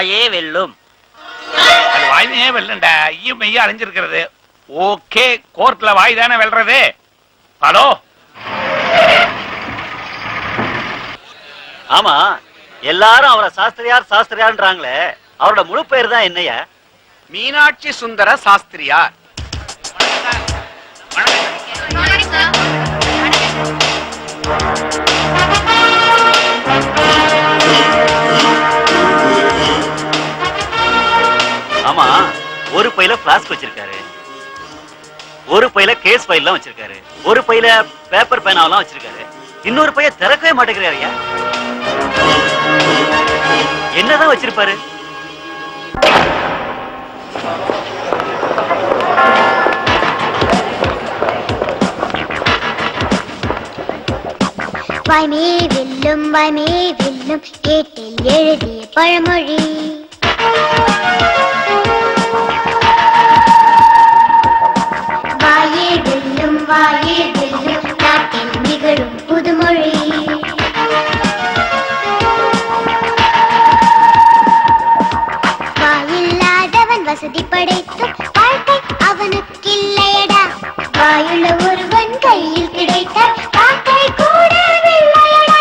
வாயே வெல்லும். அது வாயினே வெல்லுண்டா, ஈயும் மெய்யும் அழிஞ்சிருக்கிறது. ஓகே, கோர்ட்ல வாய் தானே வெல்றது. ஹலோ. ஆமா, எல்லாரும் அவரை சாஸ்திரியார் சாஸ்திரியார்ன்றாங்களே, அவரோட முழு பெயர் தான் என்னையா? மீனாட்சி சுந்தர சாஸ்திரியார். ஆமா, ஒரு பையில பிளாஸ்க் வச்சிருக்காரு, ஒரு பையில கேஸ் ஃபைல்லாம் வச்சிருக்காரு, ஒரு பையில பேப்பர் பேனாவெல்லாம் வச்சிருக்காரு, இன்னொரு பைய திறக்கவே மாட்டேங்கிறாருயா. என்னதான் வச்சிருப்பாரு? வாய்மே வெல்லும் வாய்மே வெல்லும் ஏட்டில் எழுதிய பழமொழி. வாயே வெல்லும் வாயே வெல்லும் நாட்டில் நிகழும் புதுமொழி. வாயில்லாதவன் வசதி படைத்தும் வாழ்க்கை அவனுக்கு இல்லையடா. வாயுள்ள ஒருவன் கையில் கிடைத்தால் வாழ்க்கை கூட வெள்ளையடா.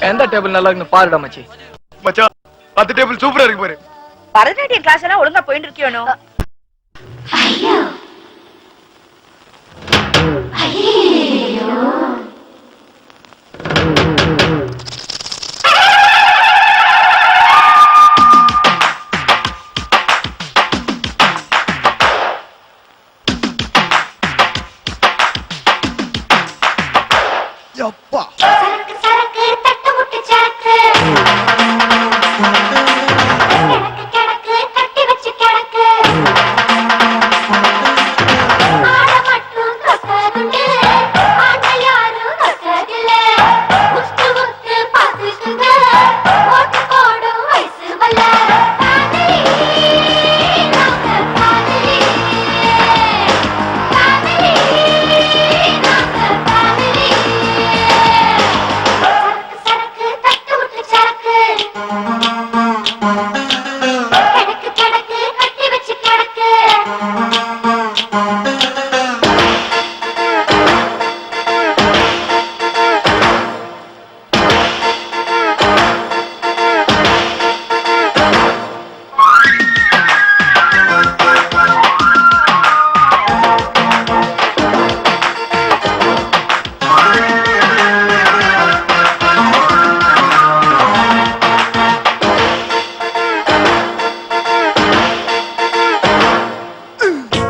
எந்த டேபிள் நல்லா இருக்குன்னு பாருடா மச்சி. மச்சான், 10 டேபிள் சூப்பரா இருக்கு பாரு. பரதநாட்டியம் கிளாஸ் எல்லாம் ஒழுங்கா போயிட்டு இருக்கியோனோ? ஐயோ ஐயோ யப்பா, சரக்கு சரக்கு தட்டு முட்டு சரக்கு கிடக்கு கிடக்கு தட்டி வச்சு கிடக்கு. ஆட மட்டும் தொட்டதுண்டு, ஆண்ட யாரும் தொட்டதில்லை. உத்து உத்து பார்த்துக்குங்க, ஓட்டு போடும் வயசு வல்ல. காதலி நாங்க காதலி, காதலி நாங்க காதலி. சரக்கு சரக்கு தட்டு விட்டு சரக்கு கிடக்கு கிடக்கு கட்டி வச்சு கிடக்கு.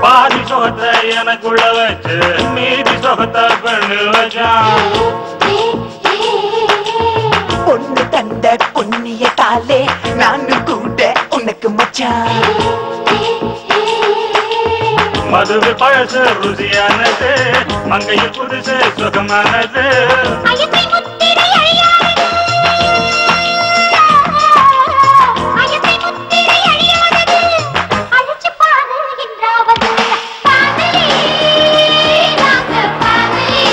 பாதி சொகத்தை எனக்குள்ள வச்சு மீதி சொகத்தை பண்ணு வச்சான். பொண்ணு தந்த பொன்னிய காலே நானும் கூட உனக்கு மச்சான். மதுவு பழசு ருசியானது, மங்கையில் புதுசு சுகமானது. ஐயத்தை முத்திரை அழியாதது, ஐயத்தை முத்திரை அழியாதது. அழிச்சு பாரு என்றாவது காதலி நாங்க காதலி,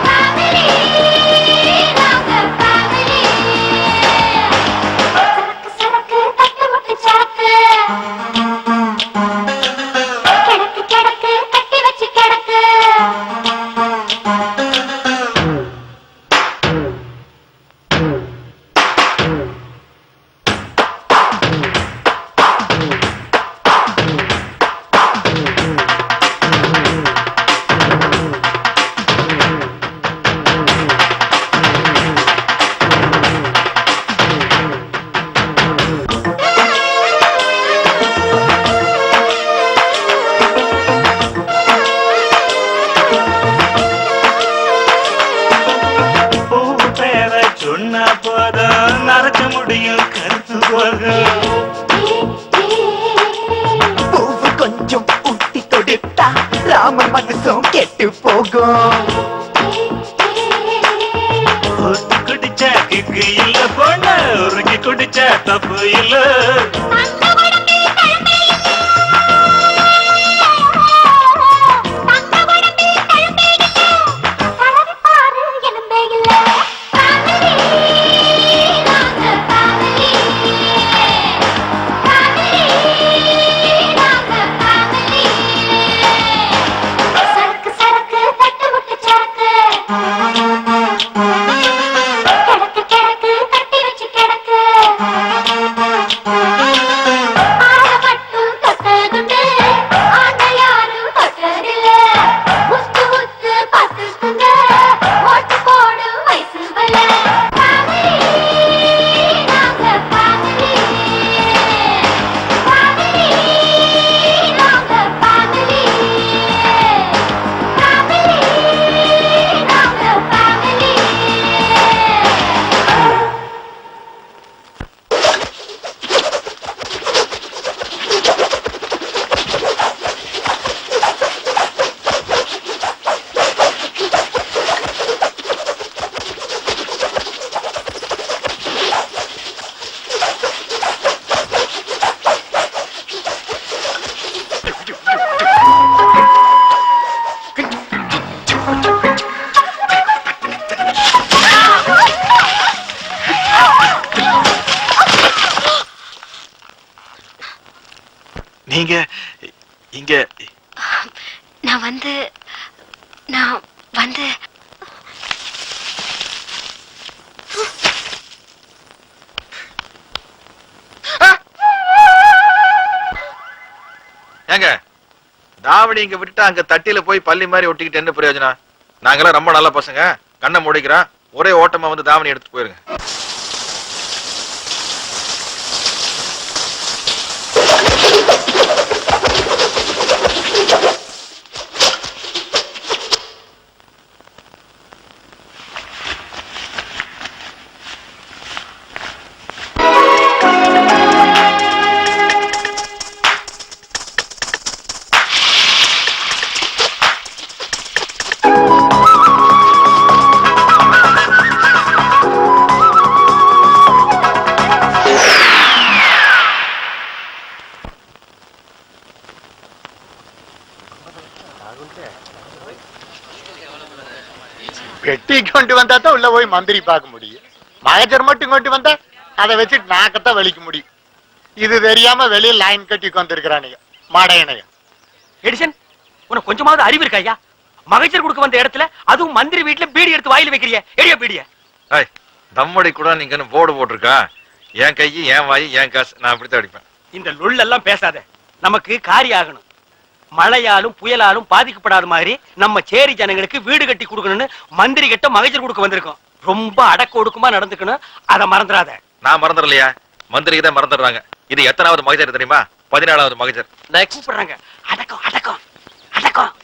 காதலி நாங்க காதலி. சரக்கு சரக்கு தட்டு முட்டு சரக்கு கிடக்கு கிடக்கு கட்டி வச்சு கிடக்கு. தங்கு இல்ல பொண்ண உருக்கி குடிச்ச தப்பு இல்ல நீங்க இங்க நான் வந்து ஏங்க தாவணி இங்க விட்டுட்டு அங்க தட்டியில போய் பள்ளி மாதிரி ஒட்டிக்கிட்டு என்ன பிரயோஜனம்? நாங்கெல்லாம் ரொம்ப நல்ல பசங்க, கண்ணை மூடிக்கிறோம், ஒரே ஓட்டமா வந்து தாவணி எடுத்து போயிருங்க. பெட்டி கொண்டு வந்தா தான் உள்ள போய் மந்திரி பார்க்க முடியும். மகஜர் மட்டும் கொண்டு வந்தா அதை வச்சுட்டு நாக்கத்தான் வலிக்க முடியும். இது தெரியாம வெளியே லைன் கட்டி கொண்டிருக்கிறானுங்க மாடையனைய. எடிசன், உனக்கு கொஞ்சமாவது அறிவு இருக்கா ஐயா? மகஜர் கொடுக்க வந்த இடத்துல அதுவும் மந்திரி வீட்டுல பீடி எடுத்து வாயில வைக்கிறிய, எடியா பீடிய. தம்மடி கூட நீங்க போர்டு போட்டிருக்கா, என் கை என் வாய் என் காசு, நான் அப்படித்தான் அடிப்பேன். இந்த லொல்லெல்லாம் பேசாத, நமக்கு காரியம் ஆகணும். மழையாலும் புயலாலும் பாதிக்கப்படாத மாதிரி நம்ம சேரி ஜனங்களுக்கு வீடு கட்டி கொடுக்கணும்னு மந்திரி கிட்ட மகஜர் கொடுக்க வந்திருக்கோம். ரொம்ப அடக்க ஒடுக்கமா நடந்துக்கணும், அதை மறந்துடாத. நான் மறந்துடலையா, மந்திரிக்கு தான் மறந்துடுறாங்க. இது எத்தனாவது மகஜர் தெரியுமா? 14வது மகஜர். நான் கூப்பிடுறாங்க. அடக்கம் அடக்கம் அடக்கம்.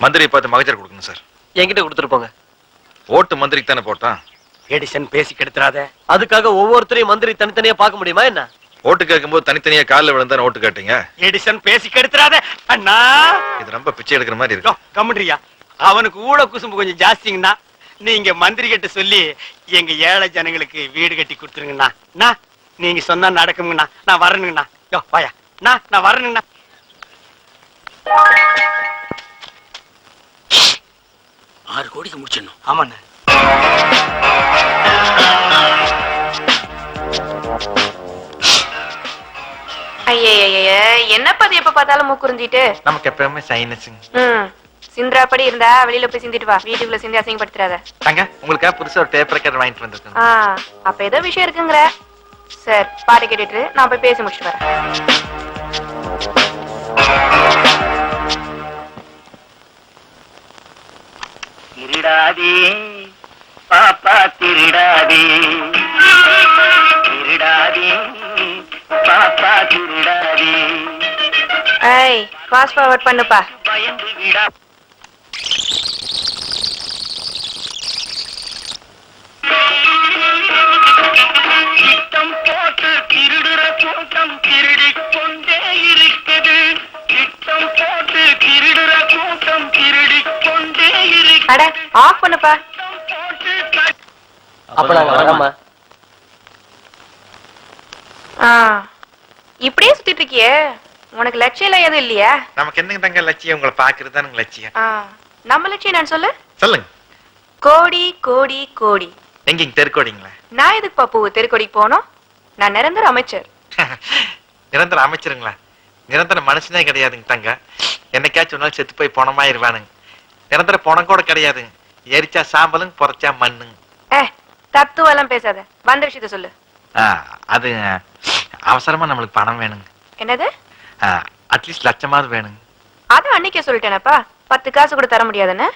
மந்திரி பார்த்து மகஜர் கொடுக்கணும் சார். என்கிட்ட கொடுத்துட்டு போங்க. ஓட்டு மந்திரிக்கு தானே போட்டான். எடிசன் பேசி கெடுத்துறாத. அதுக்காக ஒவ்வொருத்தரையும் மந்திரி தனித்தனியா பார்க்க முடியுமா என்ன? ஓட்டு கேட்கும்போது தனித்தனியா காலில் விழுந்தா ஓட்டு கேட்டீங்க. எடிசன் பேசி கெடுத்துறாத அண்ணா. இது ரொம்ப பிச்சை எடுக்கிற மாதிரி இருக்கு. கம்முன்றியா, அவனுக்கு ஊழ குசும்பு கொஞ்சம் ஜாஸ்திங்கண்ணா. நீங்க மந்திரி கிட்ட சொல்லி எங்க ஏழை ஜனங்களுக்கு வீடு கட்டி கொடுத்துருங்கண்ணா. நீங்க சொன்னா நடக்குங்கண்ணா. நான் வரணுங்கண்ணா. வாயா நான் வரணுங்கண்ணா. 6 கோடிக்கு முடிச்சிடணும். ஆமாண்ணா. என்னப்பா அது எப்ப பார்த்தாலும் மூக்குறிஞ்சிட்டு? நமக்கு எப்பவுமே சைனஸ். சிந்திராப்படி இருந்தா வெளியில போய் சிந்திட்டு வா, வீட்டுக்குள்ள சிந்தி அசிங்கப்படுத்துறாத. தங்க, உங்களுக்காக புதுசா ஒரு டேப் ரெக்கார்டர் வாங்கிட்டு வந்திருக்கேன். அப்ப ஏதோ விஷயம் இருக்குங்கிற. சார் பாட்டு கேட்டுட்டு நான் போய் பேசி முடிச்சுட்டு வரேன். திருடாதே பாப்பா திருடாதே, திருடாதே பாப்பா திருடாதே. ஐய், ஃபாஸ்ட் ஃபார்வர்ட் பண்ணுப்பா. பயந்து விடா. திட்டம் போட்டு திருடுற கூட்டம் திருடிக் கொண்டே இருக்குது. திட்டம் போட்டு திருடுற கூட்டம் திருடிக் கொண்டே இருக்குது. அட ஆஃப் பண்ணுப்பா. அப்ப நாங்க வரோம்மா. இப்படியே சுத்திட்டு இருக்கியே, உனக்கு லட்சியம் எல்லாம் எதுவும் இல்லையா? நமக்கு என்னங்க தங்க லட்சியம்? உங்களை பாக்குறது தானுங்க லட்சியம். நம்ம லட்சியம் நான் சொல்லு. சொல்லுங்க. கோடி கோடி கோடி. எங்க தெருக்கோடிங்களா? நான் எதுக்கு பாப்பு தெருக்கோடிக்கு போனோம்? நான் நிரந்தர அமைச்சர். நிரந்தர அமைச்சருங்களா? நிரந்தர மனுஷனே கிடையாதுங்க தங்க. என்னைக்காச்சும் ஒரு நாள் செத்து போய் பணமாயிருவானுங்க. நிரந்தர பணம் கூட கிடையாதுங்க. எரிச்சா சாம்பலும் பொறைச்சா மண்ணுங்க. தத்துவம் எல்லாம் பேசாத, வந்த விஷயத்த சொல்லு. அது அவசரமா நம்மளுக்கு பணம் வேணுங்க. என்னது? அட்லீஸ்ட் லட்சமாவது வேணுங்க. அதான் அன்னைக்கே சொல்லிட்டேனப்பா, 10 காசு கூட தர முடியாதுன்னு.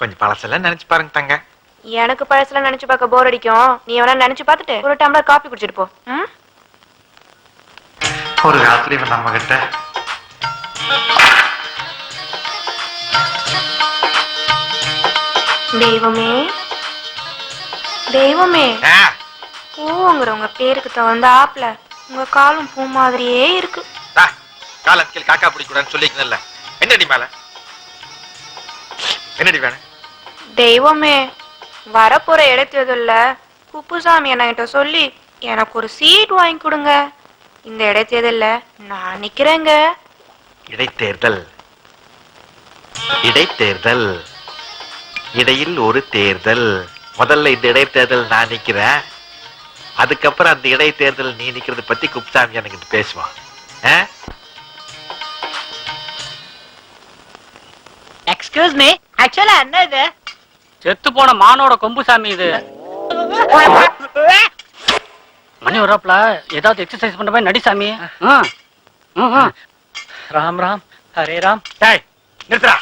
கொஞ்சம் பழசெல்லாம் நினைச்சு பாருங்க தங்க. எனக்கு பழசுல நினைச்சு பார்க்க போர் அடிக்கும். நீ வேணா நினைச்சு பார்த்துட்டு ஒரு டம்ளர் காபி குடிச்சிட்டு போ. ஒரு காலத்துல நம்ம கிட்ட தெய்வமே தெய்வமே, பூங்கிறவங்க பேருக்கு தகுந்த ஆப்ல உங்க காலும் பூ மாதிரியே இருக்கு. காலத்தில் காக்கா பிடிக்கூடாதுன்னு சொல்லிக்கல. என்னடி மேல என்னடி வேணும்? தெய்வமே, வரப்போற இடைத்தேர்தல்ல குப்புசாமி என்கிட்ட சொல்லி எனக்கு ஒரு சீட் வாங்கி கொடுங்க. இந்த இடைத்தேர்தல்ல நான் நிக்கிறேங்க. இடைத்தேர்தல் இடைத்தேர்தல் இடையில் ஒரு தேர்தல். முதல்ல இந்த இடைத்தேர்தல் நான் நிக்கிறேன், அதுக்கப்புறம் அந்த இடைத்தேர்தல் நீ நிக்கிறது பத்தி குப்சாமி எனக்கு பேசுவான். எக்ஸ்கியூஸ் மீ, ஆக்சுவலா என்ன இது? செத்து போன மானோட கொம்பு சாமி இது. மணி வராப்ல, ஏதாவது எக்ஸசைஸ் பண்ற மாதிரி நடி சாமி. ராம் ராம் ஹரே ராம். டேய் நிறுத்துடா.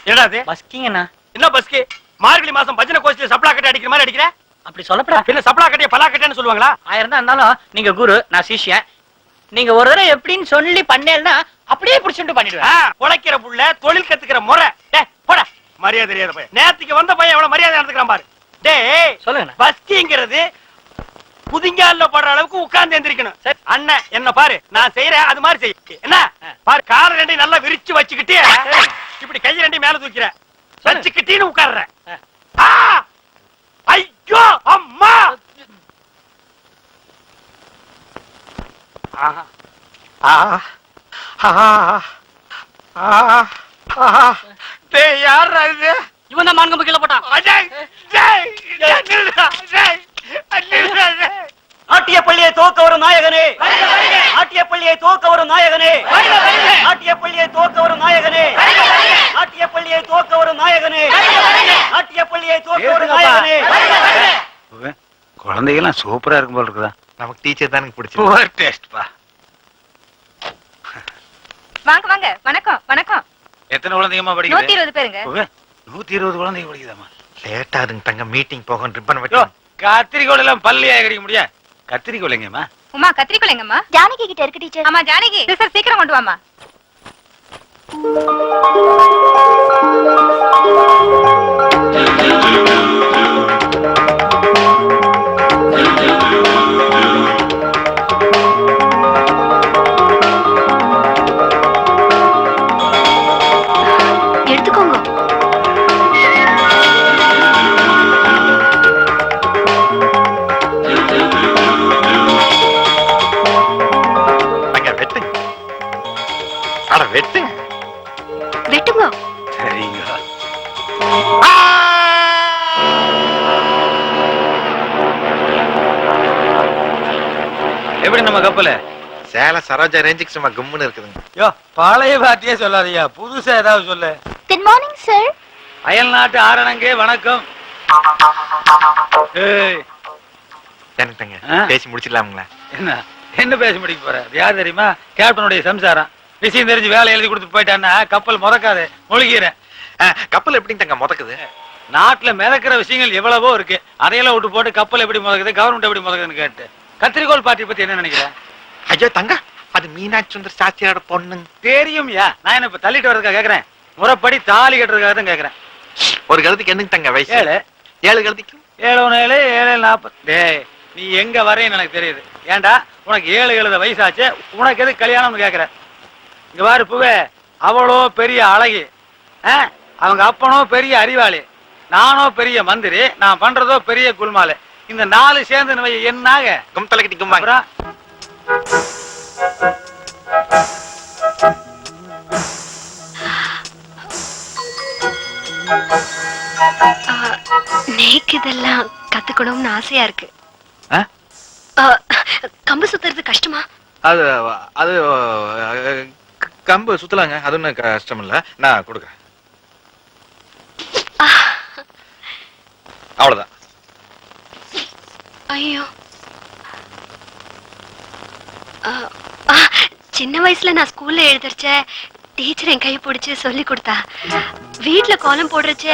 என்னடா இது? பஸ்கிங்கண்ணா. என்ன பஸ்கி? மார்கழி மாசம் பஜனை கோஷ்டில சப்ளா கட்டி அடிக்கிற மாதிரி அடிக்கிற? அப்படி சொல்லப்படா. பின்ன சப்ளா கட்டிய பலா கட்டேன்னு சொல்லுவாங்களா? ஆயிரம் தான் இருந்தாலும் நீங்க குரு, நான் சிஷ்யன். நீங்க ஒரு தடவை எப்படின்னு சொல்லி பண்ணேன்னா அப்படியே புடிச்சுட்டு பண்ணிடுவேன். உழைக்கிற புள்ள தொழில் கத்துக்கிற முறை. டேய் போடா, மரியாதை தெரியாத பையன். நேத்துக்கு வந்த பையன் எவ்வளவு மரியாதை நடந்துக்கிறான் பாரு. டேய் சொல்லுங்க. பஸ்கிங்கிறது புதிங்கால போடுற அளவுக்கு உட்கார்ந்து எந்திரிக்கணும். சரி அண்ணன் என்ன பாரு, நான் செய்யறேன் அது மாதிரி செய். என்ன பாரு, கால ரெண்டையும் நல்லா விரிச்சு வச்சுக்கிட்டு இப்படி கை ரெண்டையும் மேல தூக்கிற வச்சுக்கிட்டீன்னு உட்கார்ற. ஐயோ அம்மா. யார் இது? இவன் தான் மான்கம்பு கீழே போட்டான். ஆட்டிய பள்ளியை தோக்க வரும் நாயகனே, ஆட்டிய பள்ளியை தோக்க வரும் நாயகனே, ஆட்டிய பள்ளியை தோக்க வரும் நாயகனே, ஆட்டிய பள்ளியை தோக்க வரும் நாயகனே, ஆட்டிய பள்ளியை தோக்க வரும் நாயகனே. குழந்தைகள்லாம் சூப்பரா இருக்கும் போல இருக்குதா? நமக்கு டீச்சர் தானுங்க பிடிச்சது. டேஸ்ட்பா. வாங்க வாங்க, வணக்கம் வணக்கம். எத்தனை குழந்தைங்கம்மா படிக்குது? 120 பேருங்க. 120 குழந்தைங்க படிக்குதாமா? லேட் ஆகுதுங்க தங்க, மீட்டிங் போக ரிப்பன் வெட்டி. கத்திரிக்கோள் எல்லாம் பள்ளியா கிடைக்க முடியா? கத்திரிக்கோள் எங்கம்மா? உமா கத்திரிக்கோள் எங்கம்மா? ஜானகி கிட்ட இருக்கு டீச்சர். ஆமா ஜானகி, சார் சீக்கிரம் கொண்டு வாமா. எடுத்துக்கோங்க. வெட்டுங்க. வெட்டுங்க. சரிங்க. எப்படி நம்ம கப்பல? சேல சரோஜா ரேஞ்சுக்கு சும்மா கும்முன்னு இருக்குதுங்க. யோ பழைய வார்த்தையே சொல்லாதீயா, புதுசா ஏதாவது சொல்லு. Good morning sir. அயல் நாட்டு ஆரணங்கே வணக்கம். என்னங்க பேசி முடிச்சிடலாமுங்களா? என்ன பேசி முடிக்க போற? யார் தெரியுமா? கேப்டனுடைய சம்சாரம். விஷயம் தெரிஞ்சு வேலை எழுதி கொடுத்து போயிட்டான்னா கப்பல் முதக்காது, முழுகிறேன். கப்பல் எப்படி தங்க முதக்குது? நாட்டுல மிதக்கிற விஷயங்கள் எவ்வளவோ இருக்கு, அதையெல்லாம் விட்டு போட்டு கப்பல் எப்படி முதக்குது, கவர்மெண்ட் எப்படி முதக்குதுன்னு கேட்டு. கத்திரிக்கோள் பார்ட்டி பத்தி என்ன நினைக்கிறேன்? ஐயோ தங்க, அது மீனாட்சி சுந்தர் சாஸ்திரியோட பொண்ணு. தெரியும்யா, நான் என்ன இப்ப தள்ளிட்டு வரதுக்காக கேக்குறேன், முறைப்படி தாலி கட்டுறதுக்காக தான் கேக்குறேன். ஒரு கழுத்துக்கு என்னங்க தங்க வயசு? 7. 7 கழுத்துக்கு 7 7 7 40. டேய் நீ எங்க வரேன்னு எனக்கு தெரியுது. ஏண்டா உனக்கு 7 எழுத வயசாச்சு, உனக்கு எது கல்யாணம்னு கேக்குற? இங்க பாரு பூவே, அவளோ பெரிய அழகி, அவங்க அப்பனோ பெரிய அறிவாளி, நானோ பெரிய மந்திரி, நான் பண்றதோ பெரிய குல்மாலு. இந்த 4 சேர்ந்து வை என்னாக கும்தலை கட்டி கும்பாங்க. அப்புறம் நேக்கு இதெல்லாம் கத்துக்கணும்னு ஆசையா இருக்கு. கம்பு சுத்துறது கஷ்டமா? அது அது கம்பு சுத்தலாங்க, அது ஒன்றும் கஷ்டம் இல்ல, நான் கொடுக்குறேன். அவ்வளவுதான். ஐயோ, சின்ன வயசுல நான் ஸ்கூல்ல எழுதுறச்ச டீச்சர் என் கையை பிடிச்சு சொல்லி கொடுத்தா. வீட்டுல கோலம் போடுறச்ச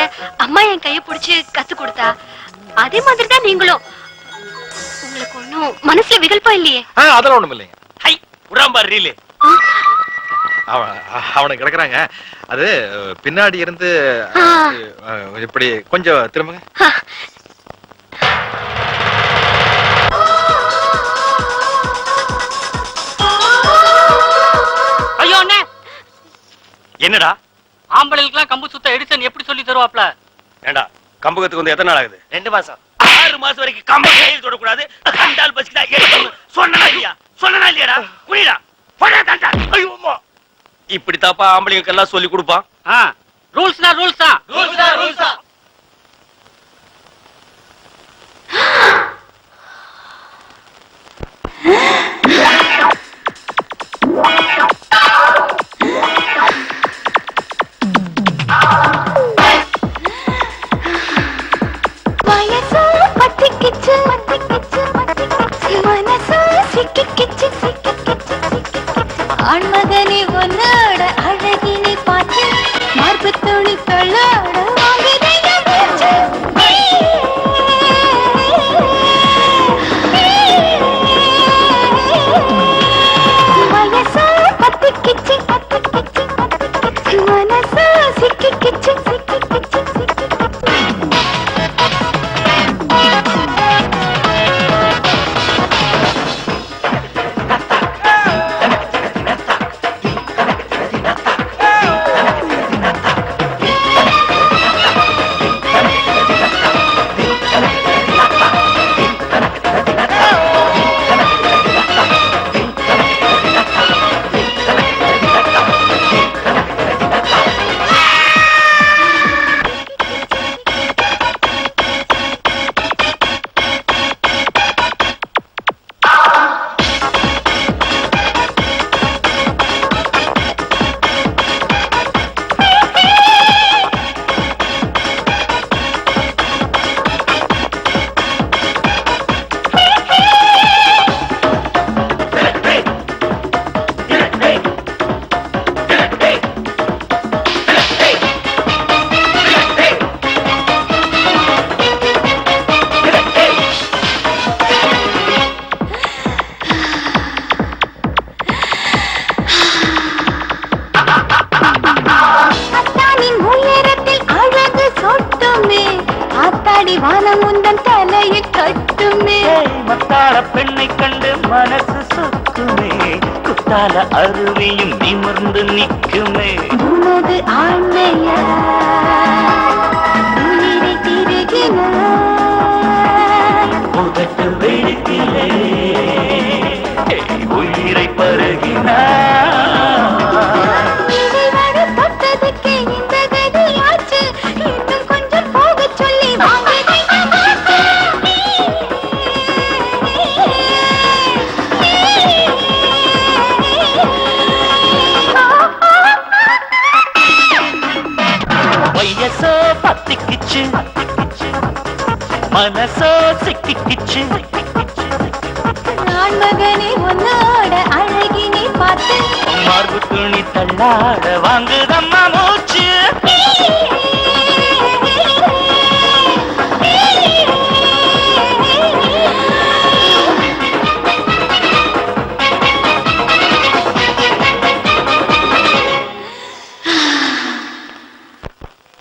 அம்மா என் கையை பிடிச்சு கத்து கொடுத்தா. அதே மாதிரி தான் நீங்களும். உங்களுக்கு ஒண்ணும் மனசுல விகல்பம் இல்லையே? அதெல்லாம் ஒண்ணும் இல்லைங்க. ஹை உடாம்பார் ரீலு. அவனுக்கு கிடக்குறாங்க. அது பின்னாடி இருந்து இப்படி கொஞ்சம் திரும்புங்க. ஐயோ அண்ணே, என்னடா ஆம்பளைகளுக்குலாம் கம்பு சுத்த எடிசன் எப்படி சொல்லி தருவாப்ல? ஏண்டா கம்பகத்துக்கு வந்து எத்தனை நாள் ஆகுது? 2 மாசம். 6 மாசம் வரைக்கும் கம்ப கையில் தொடக்கூடாது. கண்டால் பசிக்குதா எடுக்கணும். சொன்னனா இல்லையா? சொன்னனா இல்லையாடா? குனிடா போடா தண்டா. ஐயோ அம்மா, இப்படி தாப்பா ஆம்பளைங்களுக்கு எல்லாம் சொல்லி கொடுப்பான். ரூல்ஸ்னா ரூல்ஸ் தான். ரூல்ஸ் தான். ஆண்மகனே உன்னோட அழகினை பார்த்து மார்பு துணி தொழாட வயசா பத்து கிச்சு மனசா சிக்கி கிச்சு வானம் உந்தன் தலையை கட்டுமே. மத்தாள பெண்ணை கண்டு மனசு சுத்துமே. குத்தால அருவியும் நிமிர்ந்து நிற்குமே. உனது ஆண்மையா உயிரை திருகினாய். உதட்டு வெடித்திலே உயிரை பருகினாய். தொட்டதுக்கு இந்த கதியாச்சு. இன்னும் கொஞ்சம் போக சொல்லி வயசோ பத்திக்கிச்சு மனசோ சிக்கிக்கிச்சு. ஆண்மகனே உன்னோட அழகினை பார்த்து மார்பு துணி தள்ளாட வாங்குதம்மா மூச்சு.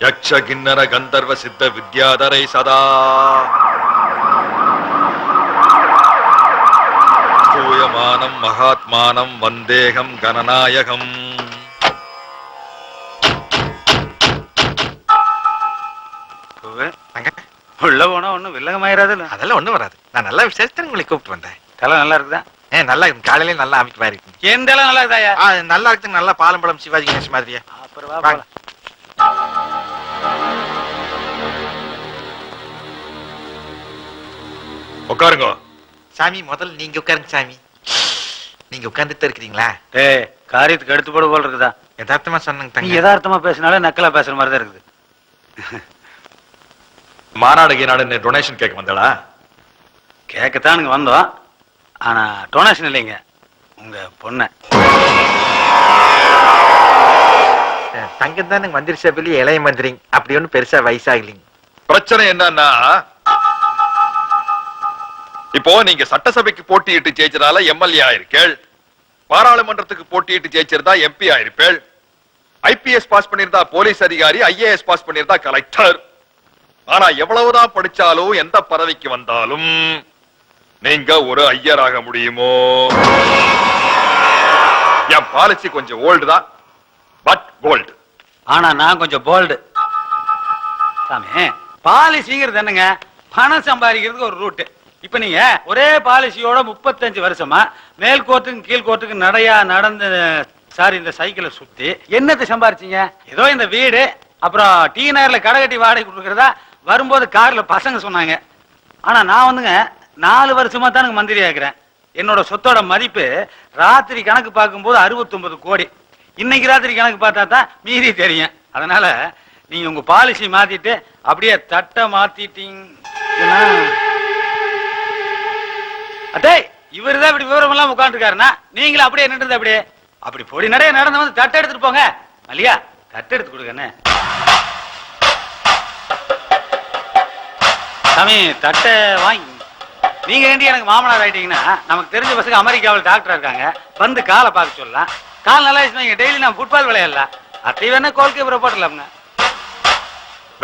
யக்ஷ கிண்ணர கந்தர்வ சித்த வித்யாதரை சதா ஸ்தூயமானம் மகாத்மானம் வந்தேகம் கணநாயகம். உள்ள போனா ஒண்ணும் வில்லங்கமாயிராது. அதெல்லாம் ஒண்ணும் வராது. நான் நல்லா விசாரிச்சு உங்களை கூப்பிட்டு வந்தேன். தலை நல்லா இருக்குதா? நல்லா இருக்கு. காலையில நல்லா அமைக்க மாதிரி இருக்கு. எந்த எல்லாம் நல்லா இருக்குதாயா? நல்லா இருக்கு. நல்லா பாலம்பழம் சிவாஜி கணேஷ் மாதிரியா. அப்புறம் வா போலாம். உட்காருங்க சாமி. முதல்ல நீங்க உட்காருங்க சாமி. நீங்க உட்கார்ந்துட்டு இருக்கிறீங்களா? டேய், காரியத்துக்கு எடுத்து போட போல இருக்குதா? யதார்த்தமா சொன்னங்க. நீ யதார்த்தமா பேசினாலே நக்கலா பேசுற மாதிரி தான் இருக்குது. மாநாடு டொனேஷன் கேட்க வந்தாளா? கேட்கத்தான் இங்க வந்தோம். ஆனா டொனேஷன் இல்லைங்க, உங்க பொண்ண. தங்கம் தான் மந்திரி சபையில இளைய மந்திரி. அப்படி ஒண்ணு பெருசா வயசாகலிங்க. பிரச்சனை என்னன்னா, இப்போ நீங்க சட்டசபைக்கு போட்டியிட்டு ஜெயிச்சதால எம்எல்ஏ ஆயிருக்கேள், பாராளுமன்றத்துக்கு போட்டியிட்டு ஜெயிச்சிருந்தா எம்பி ஆயிருப்பேள், ஐபிஎஸ் பாஸ் பண்ணிருந்தா போலீஸ் அதிகாரி, ஐஏஎஸ் பாஸ் பண்ணிருந்தா கலெக்டர். ஆனா எவ்வளவுதான் படிச்சாலும் எந்த பதவிக்கு வந்தாலும் நீங்க ஒரு ஐயராக முடியுமோ? என் பாலிசி கொஞ்சம் ஓல்டு தான், பட் கோல்டு. ஆனா நான் கொஞ்சம் போல்டு. சாமி, பாலிசிங்கிறது என்னங்க? பணம் சம்பாதிக்கிறதுக்கு ஒரு ரூட். இப்ப நீங்க ஒரே பாலிசியோட 35 வருஷமா மேல் கோர்ட்டுக்கு கீழ் கோர்ட்டுக்கு நடையா நடந்து இந்த சைக்கிளை சுத்தி என்னத்தை சம்பாரிச்சீங்க? ஏதோ இந்த வீடு, அப்புறம் டீ நகர்ல கடை கட்டி வாடகை கொடுக்கறதா வரும்போது கார்ல பசங்க சொன்னாங்க. ஆனா நான் வந்துங்க 4 வருஷமா தான் மந்திரி ஆகிறேன். என்னோட சொத்தோட மதிப்பு ராத்திரி கணக்கு பார்க்கும்போது 69 கோடி. இன்னைக்கு ராத்திரி கணக்கு பார்த்தா தான் மீறி தெரியும். அதனால நீங்க உங்க பாலிசி மாத்திட்டு அப்படியே தட்டை மாத்திட்டீங்கன்னா, அட்டே இவருதான் இப்படி விவரம் எல்லாம் உட்காந்துருக்காருன்னா நீங்களும் அப்படியே நின்றது. அப்படியே அப்படி பொடி நிறைய நடந்து வந்து தட்டை எடுத்துட்டு போங்க. மல்லியா, தட்டை எடுத்து கொடுக்கண்ணே. சாமி, தட்டை வாங்கி. நீங்க ஏண்டி எனக்கு மாமனார் ஆயிட்டீங்கன்னா, நமக்கு தெரிஞ்ச பசங்க அமெரிக்காவில் டாக்டர் இருக்காங்க, வந்து காலை பார்க்க சொல்லலாம். கால் நல்லா ஆயிடுச்சு, டெய்லி நான் ஃபுட்பால் விளையாடலாம். அத்தை வேணா கோல்கீப்பரை போட்டலாம்ங்க.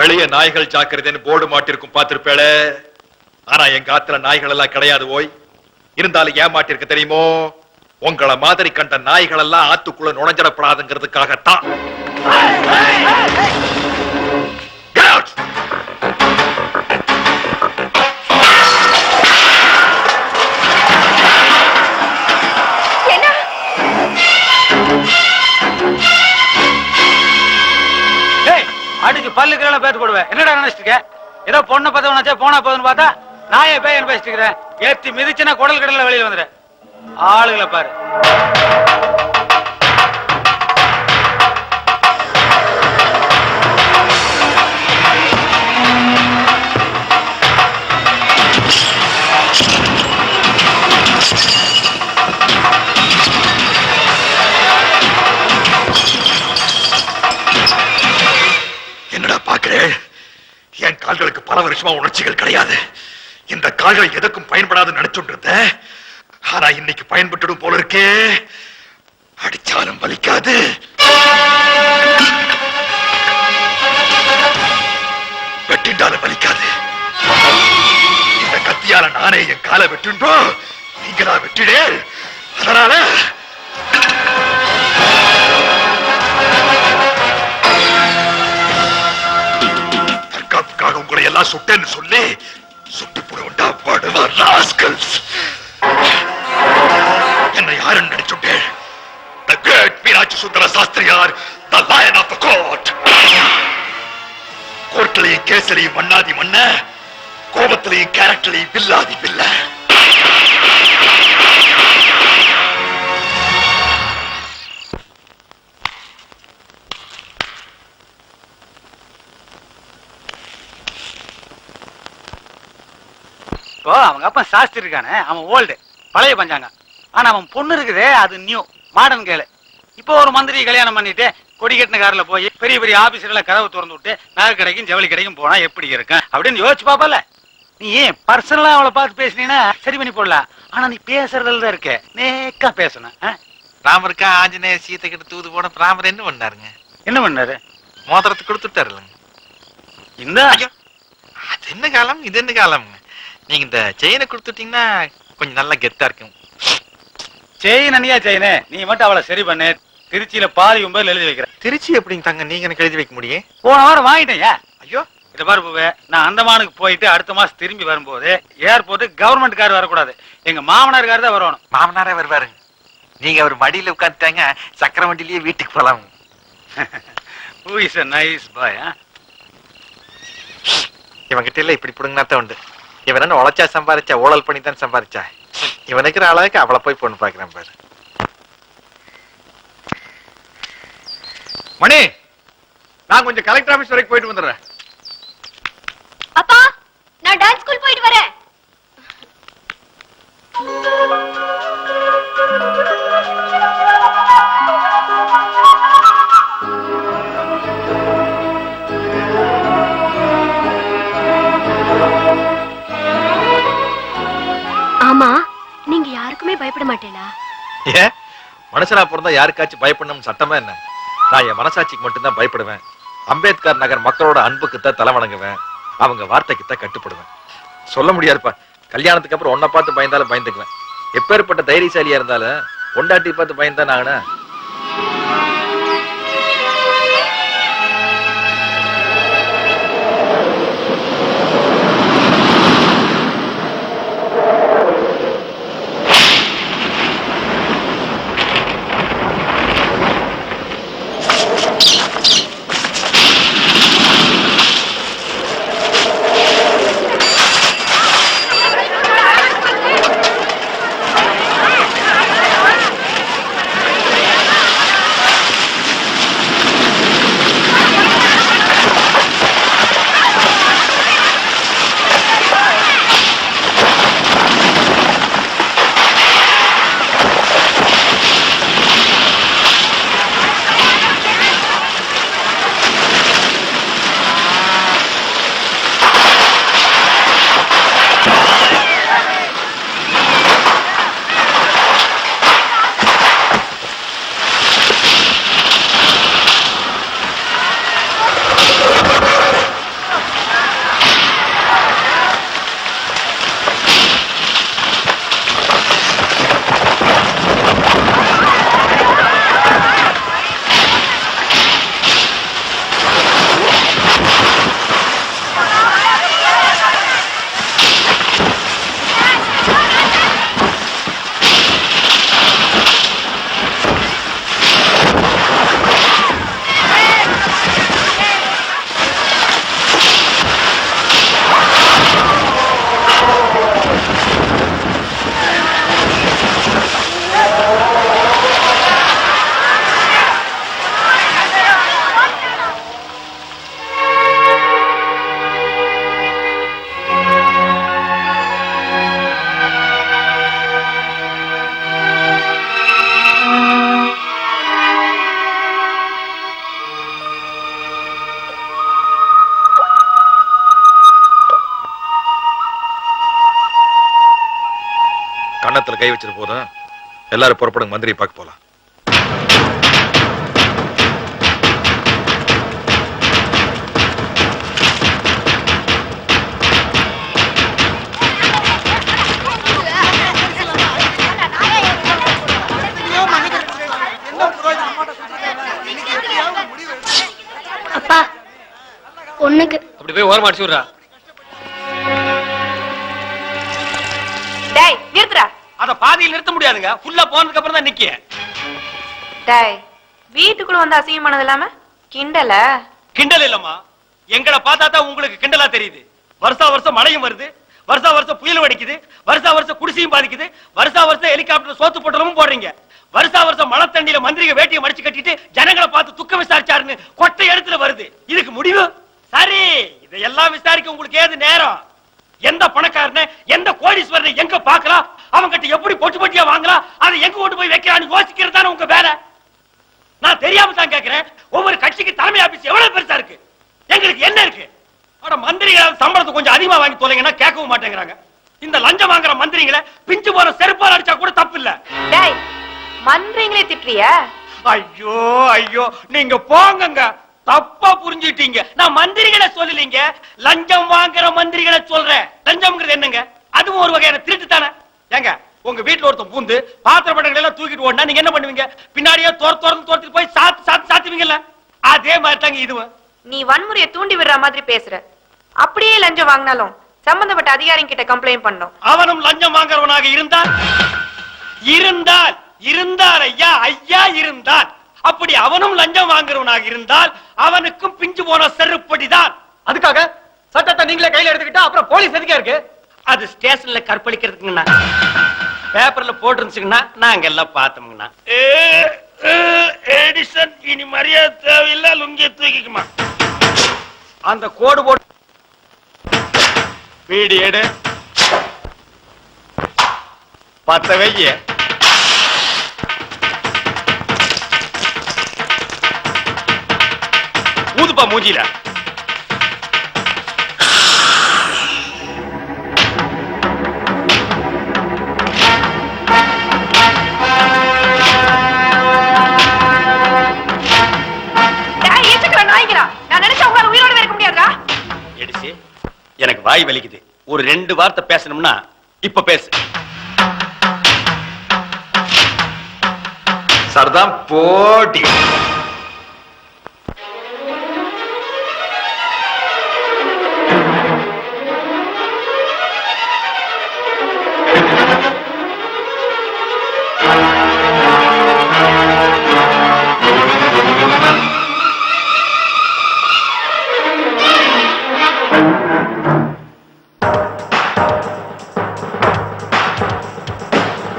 வெளியே நாய்கள் ஜாக்கிரதைன்னு போர்டு மாட்டிருக்கும் பார்த்திருப்பேளே. ஆனா எங்க ஆத்துல நாய்கள் எல்லாம் கிடையாது. ஓய் இருந்தாலும் ஏமாட்டிருக்கு தெரியுமோ? உங்களை மாதிரி கண்ட நாய்கள் எல்லாம் ஆத்துக்குள்ள நுழைஞ்சிடப்படாதுங்கிறதுக்காகத்தான். அடிச்சு பல்லுக்கு பேத்து போடுவேன். என்னடா நினைச்சிருக்க? ஏதோ பொண்ணை பத்தவனாச்சே போனா போதுன்னு பார்த்தா நாயை பேயன்னு பேசிட்டு இருக்கிறேன். ஏத்தி மிதிச்சுன்னா குடல் கடல வெளியில வந்துடுறேன். ஆளுகளை பாரு. என்னடா பாக்குறேன்? என் கால்களுக்கு பல வருஷமா உணர்ச்சிகள் கிடையாது. இந்த கால்கள் எதற்கும் பயன்படாது நினைச்சுட்டு. ஆனா இன்னைக்கு பயன்பட்டுடும் போல இருக்கே. அடிச்சாலும் வலிக்காது. வெட்டிண்டாலும் வலிக்காது. இந்த கத்தியால நானே என் காலை வெட்டுன்றோம், நீங்களா வெட்டிடே. அதனால தற்காப்புக்காக உங்களை எல்லாம் சுட்டேன்னு சொல்லி சுட்டு போடுவா பாடுவா ராஸ்கல்ஸ். என்னை யாருன்னு நினைச்சுட்டேன்? The great Meenakshi Sundara Sastriyar, the lion of the court. கோர்ட்லையும் கேசலையும் மண்ணாதி மண்ண, கோபத்திலையும் கேரக்டர்லையும் வில்லாதி வில்ல. இப்போ அவங்க அப்பா சாஸ்திரி இருக்கானே, அவன் ஓல்டு பழைய பஞ்சாங்க. ஆனா அவன் பொண்ணு இருக்குதே, அது நியூ மாடர்ன் கேளு. இப்போ ஒரு மந்திரி கல்யாணம் பண்ணிட்டு கொடி கட்டின கார்ல போய் பெரிய பெரிய ஆபீஸ்ல கதவு திறந்து விட்டு நகை கடைக்கும் ஜவுளி கடைக்கும் போனா எப்படி இருக்கும் அப்படின்னு யோசிச்சு பாப்பல. நீ ஏன் பர்சனலா அவளை பார்த்து பேசினீங்கன்னா சரி பண்ணி போடலாம். ஆனா நீ பேசுறதுல தான் இருக்க, நேக்கா பேசணும். ராமருக்கா ஆஞ்சநேய சீத்தை கிட்ட தூது போன ராமர் என்ன பண்ணாருங்க? என்ன பண்ணாரு? மோதிரத்தை கொடுத்துட்டாருங்க. இந்த அது என்ன காலம், இது என்ன காலம்? நீங்க இந்த செயினை கொடுத்துட்டீங்கன்னா கொஞ்சம் நல்லா கெத்தா இருக்கும். செயின் அண்ணியா செயினு, நீ மட்டும் அவளை சரி பண்ணு. திருச்சியில பாதி 9 எழுதி வைக்கிறேன். திருச்சி எப்படிங்க தாங்க நீங்க எனக்கு எழுதி வைக்க முடியும்? போன வாரம் வாங்கிட்டேன். ஐயோ, இத பாரு பூவே, நான் அந்தமானுக்கு போயிட்டு அடுத்த மாசம் திரும்பி வரும்போது ஏர்போர்ட் கவர்மெண்ட் கார் வரக்கூடாது, எங்க மாமனார் கார் தான் வரணும். மாமனாரே வருவாருங்க. நீங்க அவர் மடியில உட்காந்துட்டாங்க, சக்கர வண்டியிலேயே வீட்டுக்கு போலாம். Who is a nice boy, இவன்கிட்ட இல்ல இப்படி பிடுங்கினாத்தான் உண்டு. இவன் என்ன உழைச்சா சம்பாதிச்சா, ஊழல் பண்ணி தான் சம்பாதிச்சா. இவனுக்கு அளவுக்கு அவளை போய் பொண்ணு பாக்குறேன் பாரு. மணி, நான் கொஞ்சம் கலெக்டர் ஆபீஸ் வரைக்கும் போயிட்டு வந்துடுறேன். அப்பா, நான் டான்ஸ் ஸ்கூல் போயிட்டு வரேன். ஆமா, நீங்க யாருக்குமே பயப்பட மாட்டேனா? ஏன் மனுஷனா பிறந்தா யாருக்காச்சும் பயப்படணும்னு சட்டமா என்ன? நான் என் மனசாட்சிக்கு மட்டும்தான் பயப்படுவேன். அம்பேத்கர் நகர் மக்களோட அன்புக்குத்தான் தலை வணங்குவேன். அவங்க வார்த்தைக்குத்தான் கட்டுப்படுவேன். சொல்ல முடியாதுப்பா, கல்யாணத்துக்கு அப்புறம் உன்னை பார்த்து பயந்தாலும் பயந்துக்குவேன். எப்பேற்பட்ட தைரியசாலியா இருந்தாலும் பொண்டாட்டி பார்த்து பயந்தான் ஆகணும். கண்ணத்துல கை வச்சிட்டு போதும், எல்லாரும் புறப்படுங்க, மந்திரி பார்க்க போலாம். அப்பா, பொண்ணுக்கு அப்படி போய் ஓரமா அடிச்சு விடுறா. டேய் நிறுத்துடா. அத பாதியில் நிறுத்த முடியாதுங்க, ஃபுல்லா போனதுக்கு அப்புறம் தான் நிக்க. டேய், வீட்டுக்குள்ள வந்து அசிங்கமானது இல்லாம கிண்டல. கிண்டல் இல்லம்மா, எங்களை பார்த்தா தான் உங்களுக்கு கிண்டலா தெரியுது. வருஷா வருஷம் மழையும் வருது, வருஷா வருஷம் புயலும் அடிக்குது, வருஷா வருஷம் குடிசையும் பாதிக்குது, வருஷா வருஷம் ஹெலிகாப்டர் சோத்து போட்டலும் போடுறீங்க, வருஷா வருஷம் மழை தண்ணியில மந்திரிக வேட்டியை மடிச்சு கட்டிட்டு ஜனங்களை பார்த்து துக்கம் விசாரிச்சாருன்னு கொட்டை இடத்துல வருது. இதுக்கு முடிவு சரி. இதையெல்லாம் விசாரிக்க உங்களுக்கு ஏது நேரம்? எந்த பணக்காரன எந்த கோடீஸ்வரனை எங்க பார்க்கலாம், அவங்கிட்ட எப்படி பொட்டு பொட்டியா வாங்கலாம், அதை எங்க கொண்டு போய் வைக்கலாம்னு யோசிக்கிறது தானே உங்க வேலை. நான் தெரியாம தான் கேட்கிறேன், ஒவ்வொரு கட்சிக்கு தலைமை ஆபீஸ் எவ்வளவு பெருசா இருக்கு, எங்களுக்கு என்ன இருக்கு? ஆனா மந்திரிகள் சம்பளத்தை கொஞ்சம் அதிகமா வாங்கி தொலைங்கன்னா கேட்கவும் மாட்டேங்கிறாங்க. இந்த லஞ்சம் வாங்குற மந்திரிகளை பிஞ்சு போற செருப்பால் அடிச்சா கூட தப்பு இல்ல. டேய், மந்திரிங்களே திட்டுறியா? ஐயோ ஐயோ, நீங்க போங்கங்க, தப்பா புரிஞ்சுட்டீங்க. நான் மந்திரிகளை சொல்லலீங்க, லஞ்சம் வாங்குற மந்திரிகளை சொல்றேன். லஞ்சம்ங்கிறது என்னங்க? அதுவும் ஒரு வகையான திருட்டு தானே. ஏங்க, உங்க வீட்டுல ஒருத்தன் பூந்து பாத்திர பண்டங்களை எல்லாம் தூக்கிட்டு ஓடினா நீங்க என்ன பண்ணுவீங்க? பின்னாடியே தோர்த்து போய் சாத்துவீங்கல்ல. அதே மாதிரி தாங்க இதுவும். நீ வன்முறையை தூண்டி விடுற மாதிரி பேசுற. அப்படியே லஞ்சம் வாங்கினாலும் சம்பந்தப்பட்ட அதிகாரிங்க கிட்ட கம்ப்ளைண்ட் பண்ணோம். அவனும் லஞ்சம் வாங்குறவனாக இருந்தால் ஐயா இருந்தால் அப்படி அவனும் லஞ்சம் வாங்குறவனாக இருந்தால் அவனுக்கும் பிஞ்சு போன செருப்படிதான். அதுக்காக சட்டத்தை நீங்களே கையில எடுத்துக்கிட்டா அப்புறம் போலீஸ் எதுக்கே இருக்கு? அது ஸ்டேஷன்ல கற்பழிக்கிறதுக்குங்கண்ணா, பேப்பர்ல போட்டுருந்துச்சுங்கண்ணா, நாங்க எல்லாம் பார்த்தோம்ங்கண்ணா. எடிசன் இனி மரியாதை தேவையில்லை, லுங்கிய தூக்கிக்குமா. அந்த கோடு போட்டு வீடு எடு, பத்த வைய. ஊதுப்பா மூஞ்சில. எனக்கு வாய் வலிக்குது, ஒரு 2 வார்த்தை பேசணும்னா இப்ப பேசு. சர்தான் போட்டி.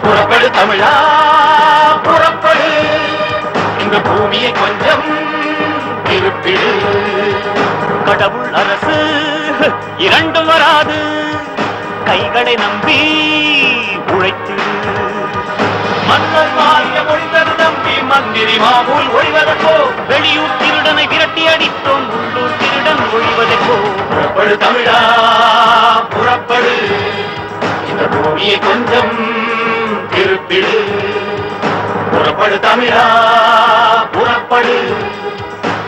புறப்படு தமிழா புறப்படு, இந்த பூமியை கொஞ்சம் திருப்பிடு. கடவுள் அரசு இரண்டும் வராது, கைகளை நம்பி உழைத்திடு. மன்னர் மாறிய ஒழிந்தது நம்பி மந்திரி மாமூல் ஒழிவதற்கோ, வெளியூர் திருடனை விரட்டி அடித்தோம் உள்ளூர் திருடன் ஒழிவதற்கோ. புறப்படு தமிழா புறப்படு, இந்த பூமியை கொஞ்சம் திருப்பிடு. புறப்படு தமிழா புறப்படு,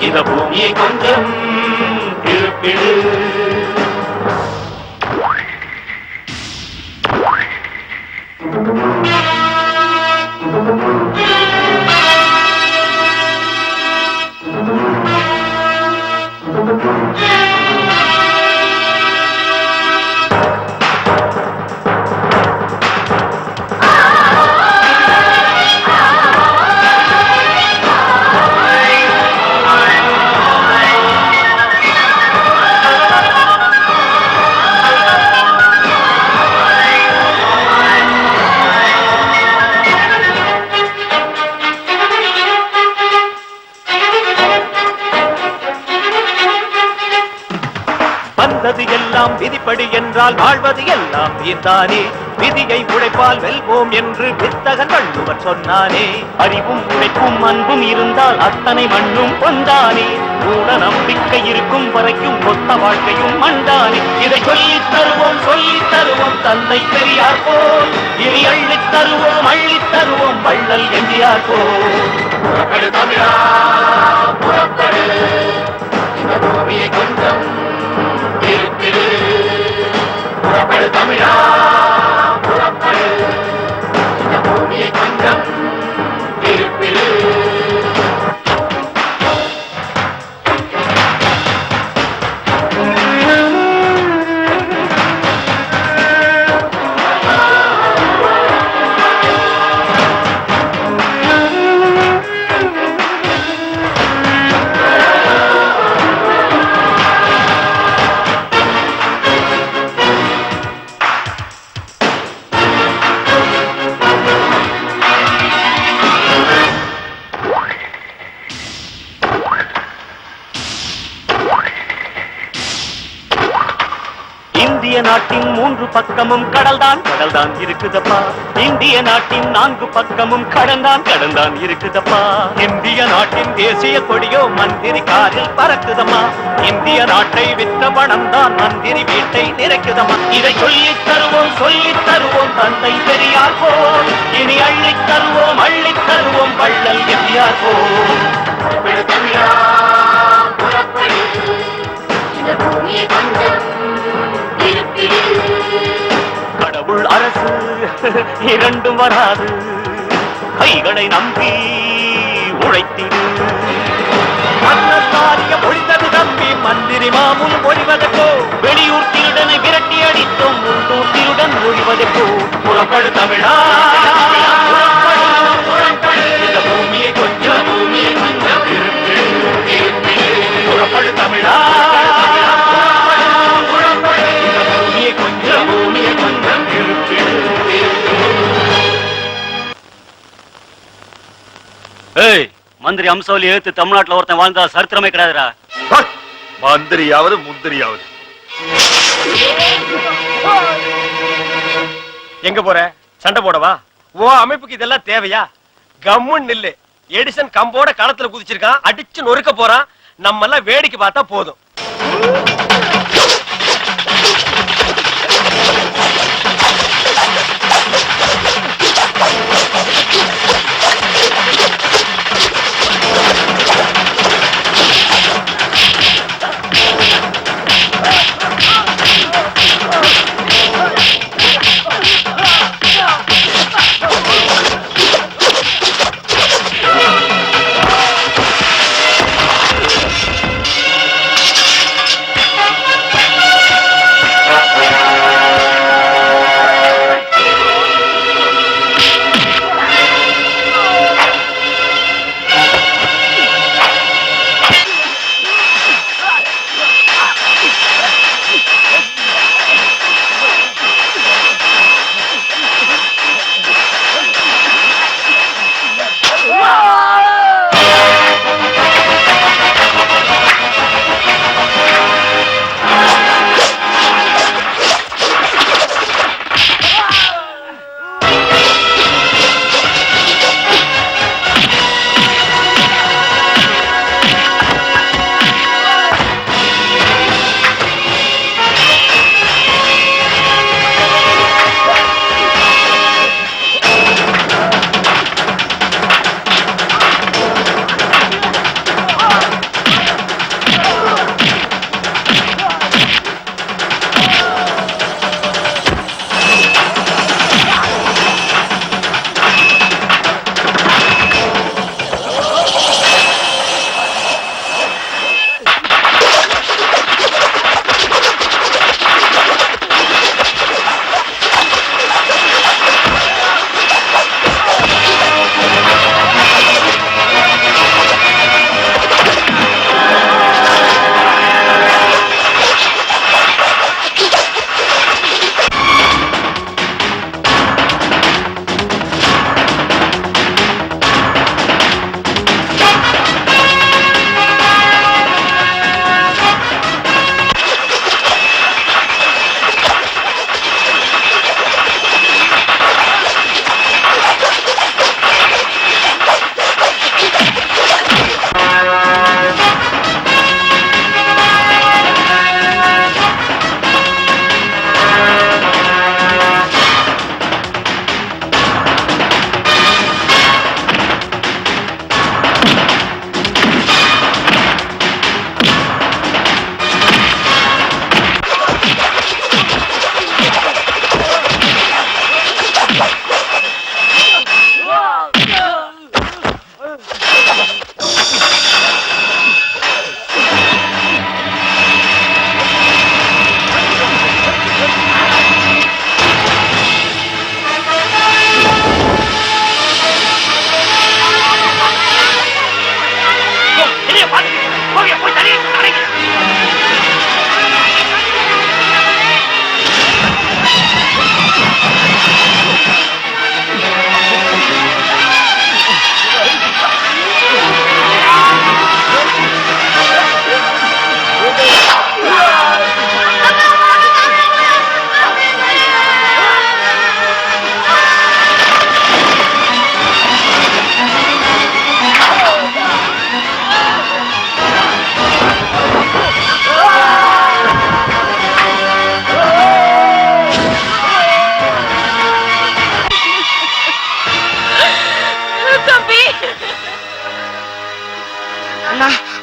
இந்த பூமியை கொஞ்சம் திருப்பிடு. வந்தது எல்லாம் விதிப்படி என்றால் வாழ்வது எல்லாம் நீர்தானே. விதியை உழைப்பால் வெல்வோம் என்று வித்தகன் வள்ளுவர் சொன்னானே. அறிவும் உழைப்பும் அன்பும் இருந்தால் அத்தனை மண்ணும் பொந்தானே. மூட நம்பிக்கை இருக்கும் வரைக்கும் கொத்த வாழ்க்கையும் மண்டானே. இதை சொல்லித் தருவோம் தந்தை பெரியார் போல், இனி அள்ளித் தருவோம் வள்ளல் எம்ஜிஆர் போல். புறப்படு தமிழா புறப்படு, இந்த பூமியை கொஞ்சம் திருப்பிடு. புறப்படு தமிழா புறப்படு, இந்த பூமியை கொஞ்சம் திருப்பிடு. இந்திய நாட்டின் 3 பக்கமும் கடல்தான் இருக்குதப்பா. இந்திய நாட்டின் 4 பக்கமும் கடல்தான் இருக்குதப்பா. இந்திய நாட்டின் தேசிய கொடியோ மந்திரி காரில் பறக்குதம்மா. இந்திய நாட்டை விற்ற பணம் தான் மந்திரி வீட்டை நிறைக்குதம்மா. இதை சொல்லித் தருவோம் தந்தை பெரியார் போல், இனி அள்ளித் தருவோம் வள்ளல் எம்ஜிஆர் போல். தமிழா புறப்படு, இந்த பூமியை கொஞ்சம் திருப்பிடு. கடவுள் அரசு இரண்டும் வராது, கைகளை நம்பி உழைத்திடு. மன்னர் காரியம் ஒழிந்தது நம்பி மந்திரி மாமுன் ஒழிவதற்கோ வெளியூர் திருடனை விரட்டி அடித்தோம் உள்ளூர் திருடன் ஒழிவதற்கோ புறப்படு தமிழா இந்த பூமியை கொஞ்சம் புறப்படு தமிழா இந்த பூமியை கொஞ்சம் ஏய் மந்திரி அம்சவலி எழுத்து தமிழ்நாட்டுல ஒருத்தன் வாழ்ந்தா சரித்திரமே கிடையாதுடா. மந்திரியாவது முந்திரியாவது எங்க போற? சண்டை போடவா? ஓ அமைப்புக்கு இதெல்லாம் தேவையா? கம்முன்னு நில்லு. எடிசன் கம்போட களத்துல குதிச்சிருக்கான், அடிச்சு நொறுக்க போறான். நம்ம எல்லாம் வேடிக்கை பார்த்தா போதும்.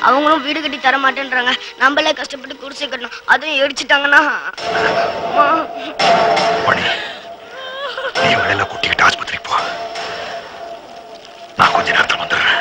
அவங்களும் வீடு கட்டி தர மாட்டேன்றாங்க. நம்மளே கஷ்டப்பட்டு குடிசை கட்டணும், அதுவும் எடிச்சிட்டாங்கன்னா நீ இவங்களெல்லாம் கூட்டிக்கிட்டு ஆஸ்பத்திரிக்கு போ. நான் கொஞ்ச நேரத்தில் வந்துடுறேன்.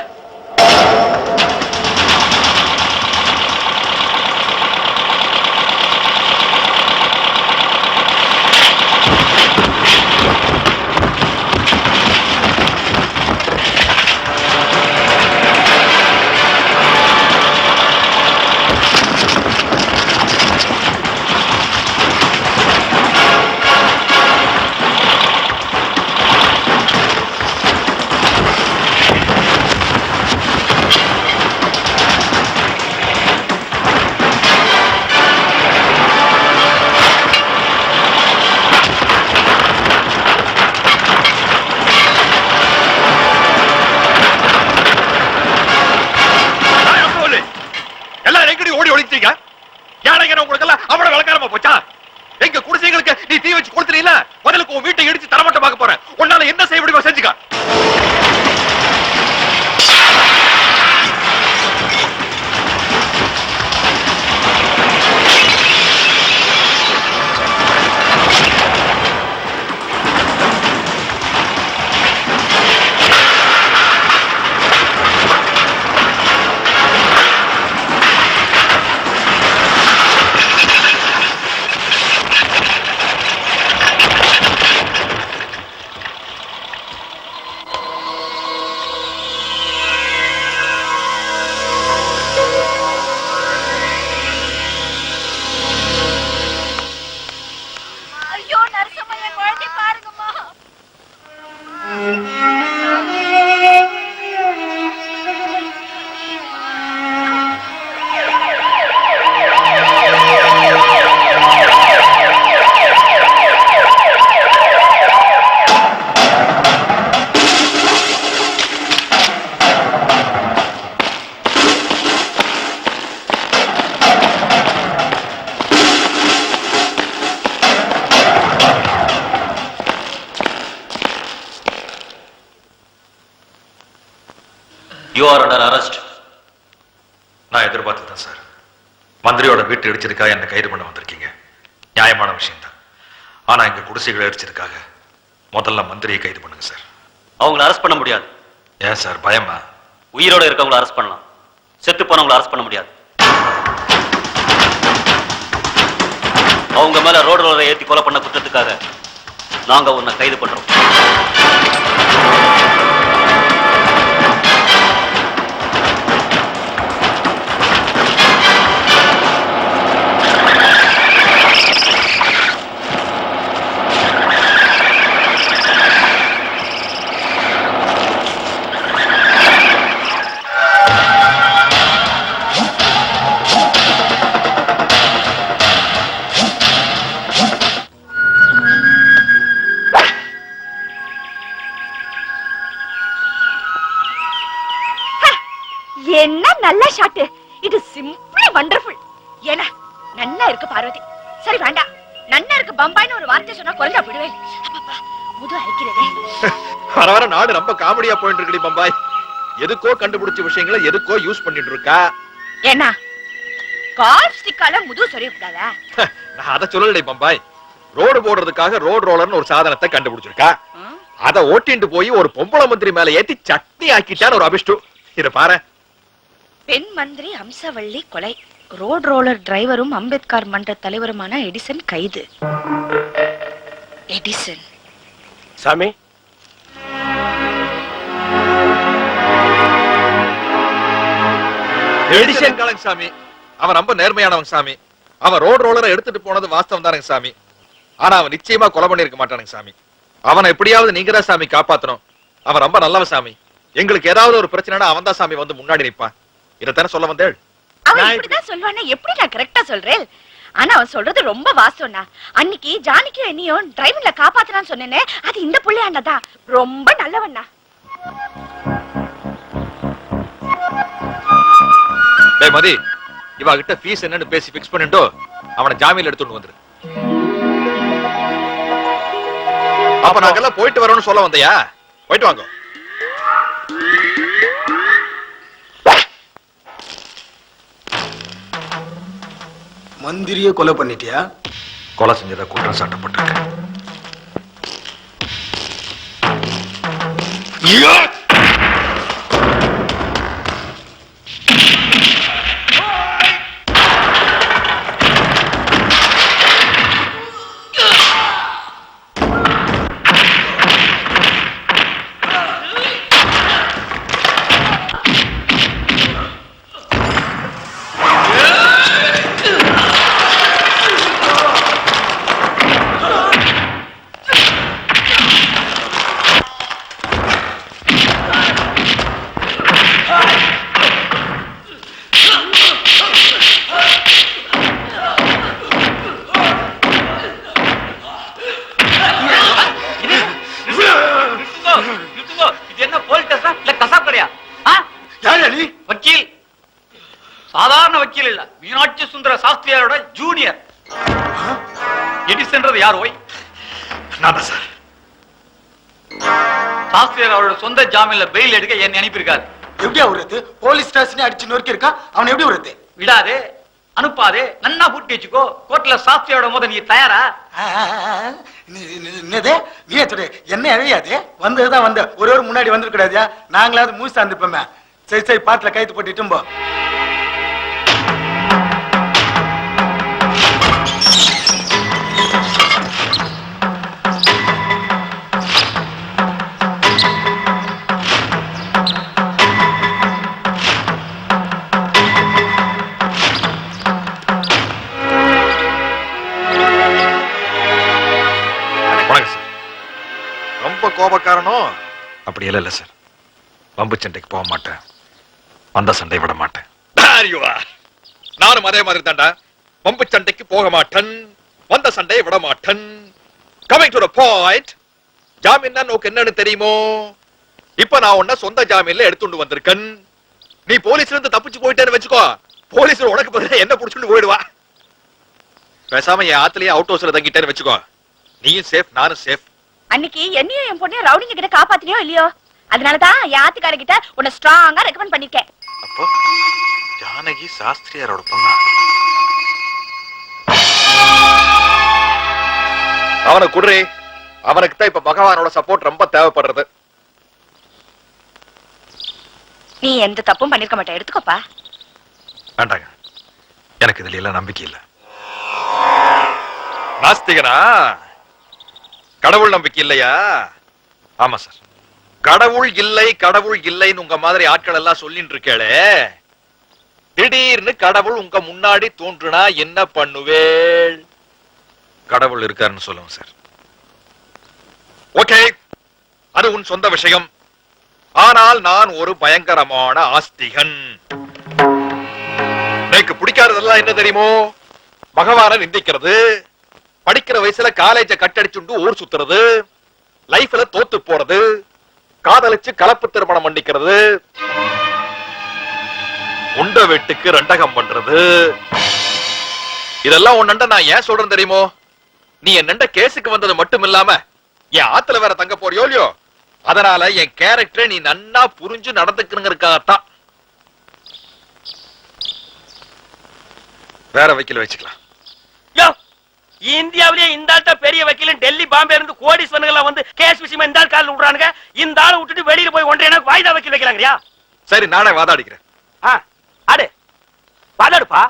பதிலுக்கு உன் வீட்டை இடிச்சு தரமட்டமாக்க போறேன். உன்னால என்ன செய்ய முடியுமோ செஞ்சுக்க. You are under arrest. நான் எதிர்பார்த்துதான் சார். மந்திரியோட வீட்டு இடிச்சதுக்காக என்ன கைது பண்ண வந்திருக்கீங்க. நியாயமான விஷயம் தான். ஆனா எங்க குடிசைகளை இடிச்சதுக்காக முதல்ல மந்திரியை கைது பண்ணுங்க சார். அவங்களை அரெஸ்ட் பண்ண முடியாது. ஏன் சார் பயமா? உயிரோட இருக்கவங்களை அரெஸ்ட் பண்ணலாம், செத்து போனவங்களை அரெஸ்ட் பண்ண முடியாது. அவங்க மேல ரோடு ரோலரை ஏத்தி கொலை பண்ண குற்றத்துக்காக நாங்க உன்னை கைது பண்றோம். என்ன நல்ல ஷாட். இது சிம்பிளி வண்டர்ஃபுல். ஏனா நன்னா இருக்கு பார்வதி. சரி வேண்டாம், நன்னா இருக்கு பம்பாய்னு ஒரு வார்த்தை சொன்னா குறைஞ்சா விடுவேன். அப்பப்பா முது அழைக்கிறதே. வர வர நாடு ரொம்ப காமெடியா போயிட்டு இருக்குடி பம்பாய். எதுக்கோ கண்டுபிடிச்ச விஷயங்களை எதுக்கோ யூஸ் பண்ணிட்டு இருக்கா. ஏனா கால் ஸ்டிக்கால முது சொரிய விடாதா? நான் அத சொல்லலடி பம்பாய். ரோடு போடுறதுக்காக ரோட் ரோலர்னு ஒரு சாதனத்தை கண்டுபிடிச்சிருக்கா. அத ஓட்டிட்டு போய் ஒரு பொம்பளை மந்திரி மேல ஏத்தி சட்னி ஆக்கிட்டான்னு ஒரு அபிஷ்டு. இத பாரு. பெண் மந்திரி அம்சவள்ளி கொலை. ரோட் ரோலர் டிரைவரும் அம்பேத்கர் மன்ற தலைவருமான எடிசன் கைது. எடிசன் சாமி, எடிசன் கலங்க சாமி. அவன் ரொம்ப நேர்மையானவன் சாமி. அவன் ரோட் ரோலரை எடுத்துட்டு போனது வாஸ்தவம் தானங்க சாமி. ஆனா அவன் நிச்சயமா கொலை பண்ணிருக்க மாட்டானுங்க சாமி. அவனை எப்படியாவது நீங்க தான் சாமி காப்பாத்தணும். அவன் ரொம்ப நல்லவன் சாமி. எங்களுக்கு ஏதாவது ஒரு பிரச்சனைனா அவன் தான் சாமி வந்து முன்னாடி நிப்பான். இதத்தானே சொல்ல வந்தேள். அவன் இப்படிதான் சொல்வானே எப்படி நான் கரெக்டா சொல்றேன்? ஆனா அவன் சொல்றது ரொம்ப வாஸ்தவம்னா. அன்னைக்கு ஜானிக்கும் என்னையும் டிரைவர்ல காப்பாத்தலான்னு சொன்னேனே, அது இந்த புள்ளையாண்டதான். ரொம்ப நல்லவண்ணா. டேய் மதி, இவ கிட்ட ஃபீஸ் என்னன்னு பேசி ஃபிக்ஸ் பண்ணிட்டோ அவனை ஜாமீன்ல எடுத்துட்டு வந்துரு. அப்ப நாங்கெல்லாம் போயிட்டு வரோம்னு சொல்ல வந்தையா? போயிட்டு வாங்க. மந்திரிய கொலை பண்ணிட்டியா? கொலை செஞ்சதா குற்றம் சாட்டப்பட்டிருக்கு. வக்கீல், சாதாரண வக்கீல் இல்ல, மீனாட்சி சுந்தர சாஸ்திரியாரோட ஜூனியர். எடிசன்றது யார்? ஓய், நான் தான் சார். சாஸ்திரியர் அவரோட சொந்த ஜாமீன்ல பெயில் எடுக்க என்னை அனுப்பியிருக்காரு. எப்படி அவரது போலீஸ் ஸ்டேஷனே அடிச்சு நொறுக்கி இருக்கா, அவன் எப்படி வருது? விடாதே, அனுப்பாதே, நன்னா பூட்டி வச்சுக்கோ. கோர்ட்ல சாஸ்திரியோட போது நீ தயாரா? என்னது நீ என்ன அழியாது? வந்ததுதான் வந்த ஒரு முன்னாடி வந்துருக்க கூடாதியா? நாங்களாவது மூசி சார்ந்துப்போமே. சரி சரி, பாட்டுல கைத்து போட்டுட்டும் போ. கோபக்காரனும் அப்படி இல்ல சார். பம்பு சண்டைக்கு போக மாட்டேன், வந்த சண்டை விட மாட்டேன். நானும் அதே மாதிரி தான்டா. பம்பு சண்டைக்கு போக மாட்டேன், வந்த சண்டையை விட மாட்டேன். Coming to the point. ஜாமீன் நோக்கு என்னன்னு தெரியுமோ? இப்ப நான் உன்ன சொந்த ஜாமீன்ல எடுத்துட்டு வந்திருக்கேன். நீ போலீஸ்ல இருந்து தப்பிச்சு போயிட்டேன்னு வச்சுக்கோ, போலீஸ் உனக்கு பதிலா என்ன புடிச்சுட்டு போயிடுவா. பேசாம என் ஆத்துலயே அவுட் ஹவுஸ்ல தங்கிட்டேன்னு வச்சுக்கோ, நீயும் சேஃப், நானும் சேஃப். அன்னைக்கு என்னையும் என் பொண்ணையும் ரவுடிங்க கிட்ட காப்பாத்தினியோ இல்லையோ, அதனாலதான் என் ஆத்துக்கார கிட்ட உன்னை ஸ்ட்ராங்கா ரெக்கமெண்ட் பண்ணிருக்கேன். அப்போ ஜானகி சாஸ்திரியாரோட பொண்ணா? அவனை குடுறே. அவனுக்கு தான் இப்ப பகவானோட சப்போர்ட் ரொம்ப தேவைப்படுறது. நீ எந்த தப்பும் பண்ணிருக்க மாட்டே, எடுத்துக்கோப்பா. வேண்டாங்க, எனக்கு இதுல எல்லாம் நம்பிக்கை இல்ல. நாஸ்திகனா? கடவுள் நம்பிக்கை இல்லையா? ஆமா சார், கடவுள் இல்லை கடவுள் இல்லைன்னு உங்க மாதிரி ஆட்கள் எல்லாம் சொல்லிட்டு இருக்கேளே, திடீர்னு கடவுள் உங்க முன்னாடி தோன்றுனா என்ன பண்ணுவேள்? கடவுள் இருக்காருன்னு சொல்லுங்க சார். ஓகே, அது உன் சொந்த விஷயம். ஆனால் நான் ஒரு பயங்கரமான ஆஸ்திகன். எனக்கு பிடிக்காததெல்லாம் என்ன தெரியுமோ? பகவானை நிந்திக்கிறது, படிக்கிற வயசுல காலேஜ கட்டடிச்சுண்டு ஊர் சுத்துறது, லைஃப்ல தோத்து போறது, காதலிச்சு கலப்பு திருமணம் பண்ணிக்கிறது, உண்ட வெட்டுக்கு ரெண்டகம் பண்றது. இதெல்லாம் உன்னண்ட நான் ஏன் சொல்றேன் தெரியுமோ? நீ என்னண்ட கேஸுக்கு வந்தது மட்டும் இல்லாம என் ஆத்துல வேற தங்க போறியோ இல்லையோ, அதனால என் கேரக்டரை நீ நன்னா புரிஞ்சு நடந்துக்கணுங்கிறதுக்காகத்தான். வேற வக்கீல் வச்சுக்கலாம். இந்தியாவிலேயே இந்த ஆள்கிட்ட பெரிய வக்கீல் டெல்லி பாம்பே இருந்து கோடீஸ்வரர்கள் வந்து கேஸ் விஷயமா இந்த ஆள் காலில் விடுறானுங்க. இந்த ஆளை விட்டுட்டு வெளியில போய் ஒன்றரை எனக்கு வாய்தா வக்கீல் வைக்கிறாங்கயா? சரி, நானே வாதாடிக்கிறேன். அடு வாதாடுப்பா.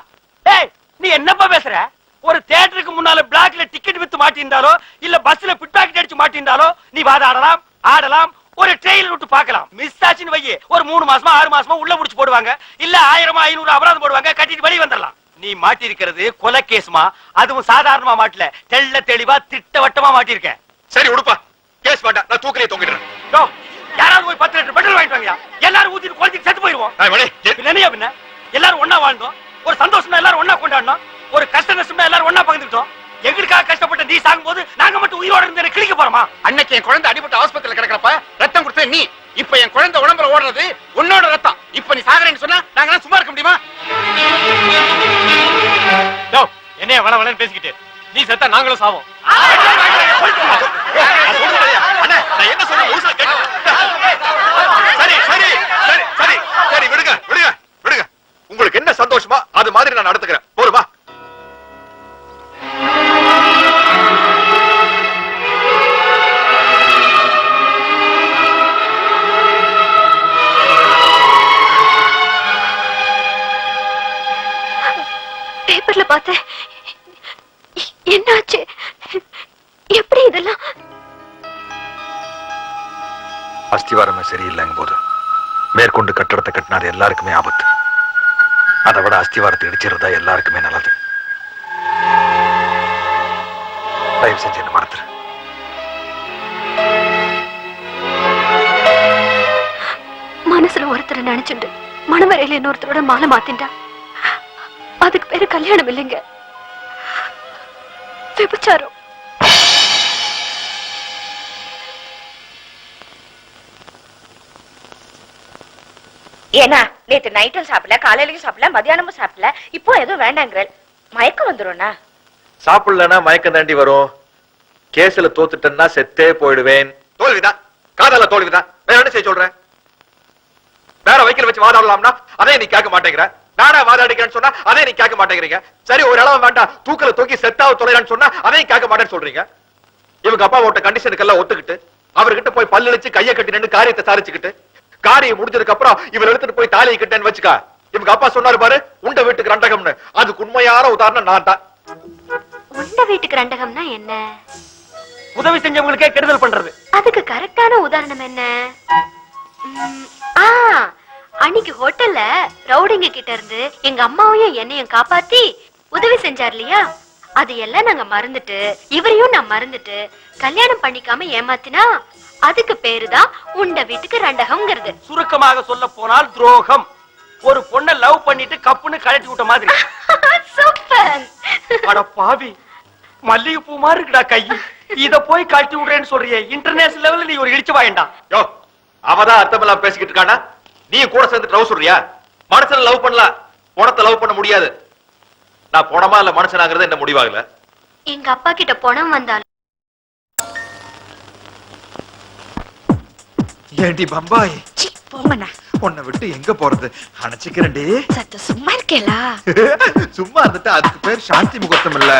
ஏய், நீ என்னப்பா பேசுற? ஒரு தியேட்டருக்கு முன்னால பிளாக்ல டிக்கெட் வித்து மாட்டிருந்தாலோ இல்ல பஸ்ல பிட் பாக்கெட் அடிச்சு மாட்டிருந்தாலோ நீ வாதாடலாம், ஆடலாம். ஒரு ட்ரெயிலர் விட்டு பார்க்கலாம். மிஸ் ஆச்சுன்னு வையே, ஒரு 3 மாசமா 6 மாசமா உள்ள முடிச்சு போடுவாங்க. இல்ல 1000 500 அபராதம் போடுவாங்க, கட்டிட்டு வெளியே வந்துடலாம். நீ மாட்டிருக்கிறது கொலை கேஸ்மா, அதுவும் சாதாரணமா மாட்டல, தெள்ள தெளிவா திட்டவட்டமா மாட்டிருக்க. சரி உடுப்பா, கேஸ் வேண்டாம், நான் தூக்கிலே தொங்கிடுறேன். யாராவது போய் 10 லிட்டர் பெட்ரோல் வாங்கிட்டு வாங்கயா, எல்லாரும் ஊத்திட்டு குழந்தைக்கு செத்து போயிருவோம். என்னையா பின்ன எல்லாரும் ஒன்னா வாழ்ந்தோம், ஒரு சந்தோஷம்னா எல்லாரும் ஒன்னா கொண்டாடணும், ஒரு கஷ்ட நஷ்டம்னா எல்லாரும் ஒன்னா பகிர்ந்துட்டோம். எங்களுக்காக கஷ்டப்பட்ட நீ சாகும் போது நாங்க மட்டும் உயிரோட இருந்து கிழிக்க போறோமா? அன்னைக்கு என் குழந்தை அடிபட்டு ஆஸ்பத்திரியில கிடக்கிறப்ப ரத்தம் கொடுத்த நீ, இப்ப என் குழந்தை உடம்புல ஓடுறது உன்னோட ரத்தம். இப்ப நீ சாகரேன்னு சொன்னா நாங்க சும்மா இருக்க முடியுமா? என்னைய வள வளன்னு பேசிக்கிட்டு நீ செத்தா நாங்களும் சாவோம். என்ன சொல்ல சரி சரி சரி சரி சரி, விடுங்க விடுங்க விடுங்க. உங்களுக்கு என்ன சந்தோஷமா அது மாதிரி நான் நடத்துக்கிறேன். போருமா? பேப்பர்ல பார்த்தேன். என்னாச்சு? எப்படி இதெல்லாம்? அஸ்திவாரமே சரியில்லைங்க போது மேற்கொண்டு கட்டடத்தை கட்டினாரு எல்லாருக்குமே ஆபத்து. அதை விட அஸ்திவாரத்தை இடிச்சிருந்தா எல்லாருக்குமே நல்லது. தயவு செஞ்சு என்ன மறந்துரு. மனசுல ஒருத்தரை நினைச்சுட்டு மணவரையில இன்னொருத்தரோட மாலை மாத்தின்டா. அதுக்கு பேரு கல்யாணம் இல்லைங்க, விபச்சாரம். ஏன்னா நேத்து நைட்டும் சாப்பிடல, காலையிலயும் சாப்பிடல, மதியானமும் சாப்பிடல, இப்போ எதுவும் வேண்டாங்கிற மயக்கம் வந்துரும்னா? சாப்பிடலன்னா மயக்கம் தாண்டி வரும். கேஸ்ல தோத்துட்டேன்னா செத்தே போயிடுவேன். தோல்விதான், காதல தோல்விதான். வேற என்ன செய்ய சொல்றேன்? வேற வைக்கல வச்சு வாதாடலாம்னா அதே நீ கேட்க மாட்டேங்கிற. நானா வாதாடிக்கிறேன்னு சொன்னா அதே நீ கேட்க மாட்டேங்கிறீங்க. சரி ஒரு அளவு வேண்டாம், தூக்கல தூக்கி செத்தாவ தொலைறான்னு சொன்னா அதையும் கேட்க மாட்டேன்னு சொல்றீங்க. இவங்க அப்பா ஓட்ட கண்டிஷனுக்கெல்லாம் ஒத்துக்கிட்டு அவர்கிட்ட போய் பல்லளிச்சு கையை கட்டி நின்று காரியத்தை சாதிச்சுக்கிட்டு காரியம் முடிஞ்சதுக்கு அப்புறம் இவர் எடுத்துட்டு போய் தாலியை கிட்டேன்னு வச்சுக்கா. இவங்க அப்பா சொன்னாரு பாரு, உண்ட வீட்டுக்கு ரண்டகம்னு. அதுக்கு உண்மையான உதாரணம் நான் தான். உண்ட வீட்டுக்கு ரண்டகம்னா என்ன? உதவி செஞ்சவங்களுக்கே கெடுதல் பண்றது. அதுக்கு கரெக்டான உதாரணம் என்ன? அன்னைக்கு ஹோட்டல்ல ரவுடிங்க கிட்ட இருந்து எங்க அம்மாவையும் என்னையும் காப்பாத்தி உதவி செஞ்சார் இல்லையா, அது எல்லாம் நாங்க மறந்துட்டு இவரையும் நான் மறந்துட்டு கல்யாணம் பண்ணிக்காம ஏமாத்தினா அதுக்கு பேருதான் உண்ட வீட்டுக்கு ரண்டகம்ங்கிறது. சுருக்கமாக சொல்ல போனால் துரோகம். ஒரு பொண்ணை லவ் பண்ணிட்டு கப்புன்னு கழட்டி விட்ட மாதிரி. சூப்பர். அட பாவி, மல்லிகை பூ மாதிரி இருக்குடா கை. இத போய் கழட்டி விடுறேன்னு சொல்றியே, இன்டர்நேஷனல் லெவல்ல நீ ஒரு இடிச்சு வாயண்டா. யோ, அவதான் அர்த்தமெல்லாம் பேசிக்கிட்டு இருக்கானா? நீ கூட சேர்ந்து லவ் சொல்றியா? மனுஷனை லவ் பண்ணலாம், பணத்தை லவ் பண்ண முடியாது. நான் பணமா இல்ல மனுஷனாகிறது என்ன முடிவாகல. எங்க அப்பா கிட்ட பணம் வந்தாலும் ஏண்டி பம்பாய், போங்கண்ணா. உன்னை விட்டு எங்க போறது? அணைச்சிக்கிறேன்டி. சத்த சும்மா இருக்கேலா? சும்மா இருந்துட்டு அதுக்கு பேர் சாந்தி முகூர்த்தம் இல்ல.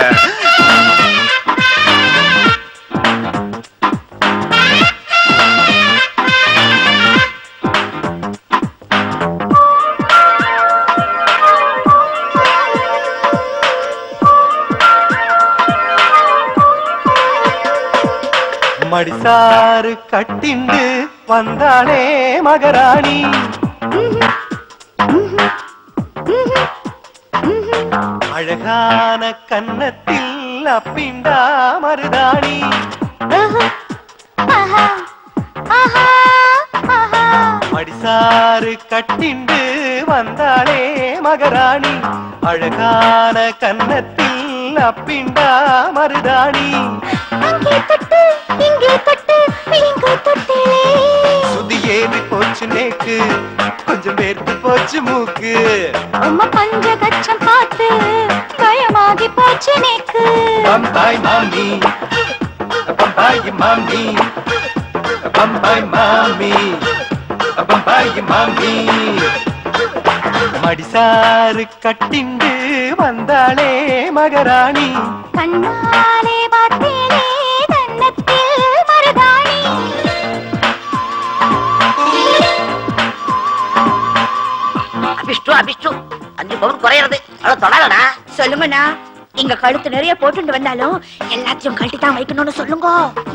மடிசாறு கட்டிண்டு வந்தாளே மகராணி, அழகான கன்னத்தில் அப்பிண்டா மருதாணி. மடிசாறு கட்டிண்டு வந்தாளே மகராணி, அழகான கன்னத்தில் அப்பிண்டா மருதாணி. சுதி ஏறி போச்சு நேக்கு, கொஞ்சம் பேருக்கு போச்சு மூக்கு. அம்மா பஞ்சகச்சம் பார்த்து பயமாகி போச்சு நேக்கு. பம்பாய் மாமி, பம்பாய் மாமி, பம்பாய் மாமி, பம்பாய் மாமி. மடிசாறு கட்டிண்டு வந்தாளே மகராணி, கண்ணாலே பார்த்தேனே கன்னத்தில் மருதாணி. அபிஷ்டு அபிஷ்டு 5 பவுன் குறையிறது. அவ்வளவு தொடாதடா. சொல்லுங்கண்ணா, இங்க கழுத்து நிறைய போட்டுட்டு வந்தாலும் எல்லாத்தையும் கழட்டி தான் வைக்கணும்னு சொல்லுங்க.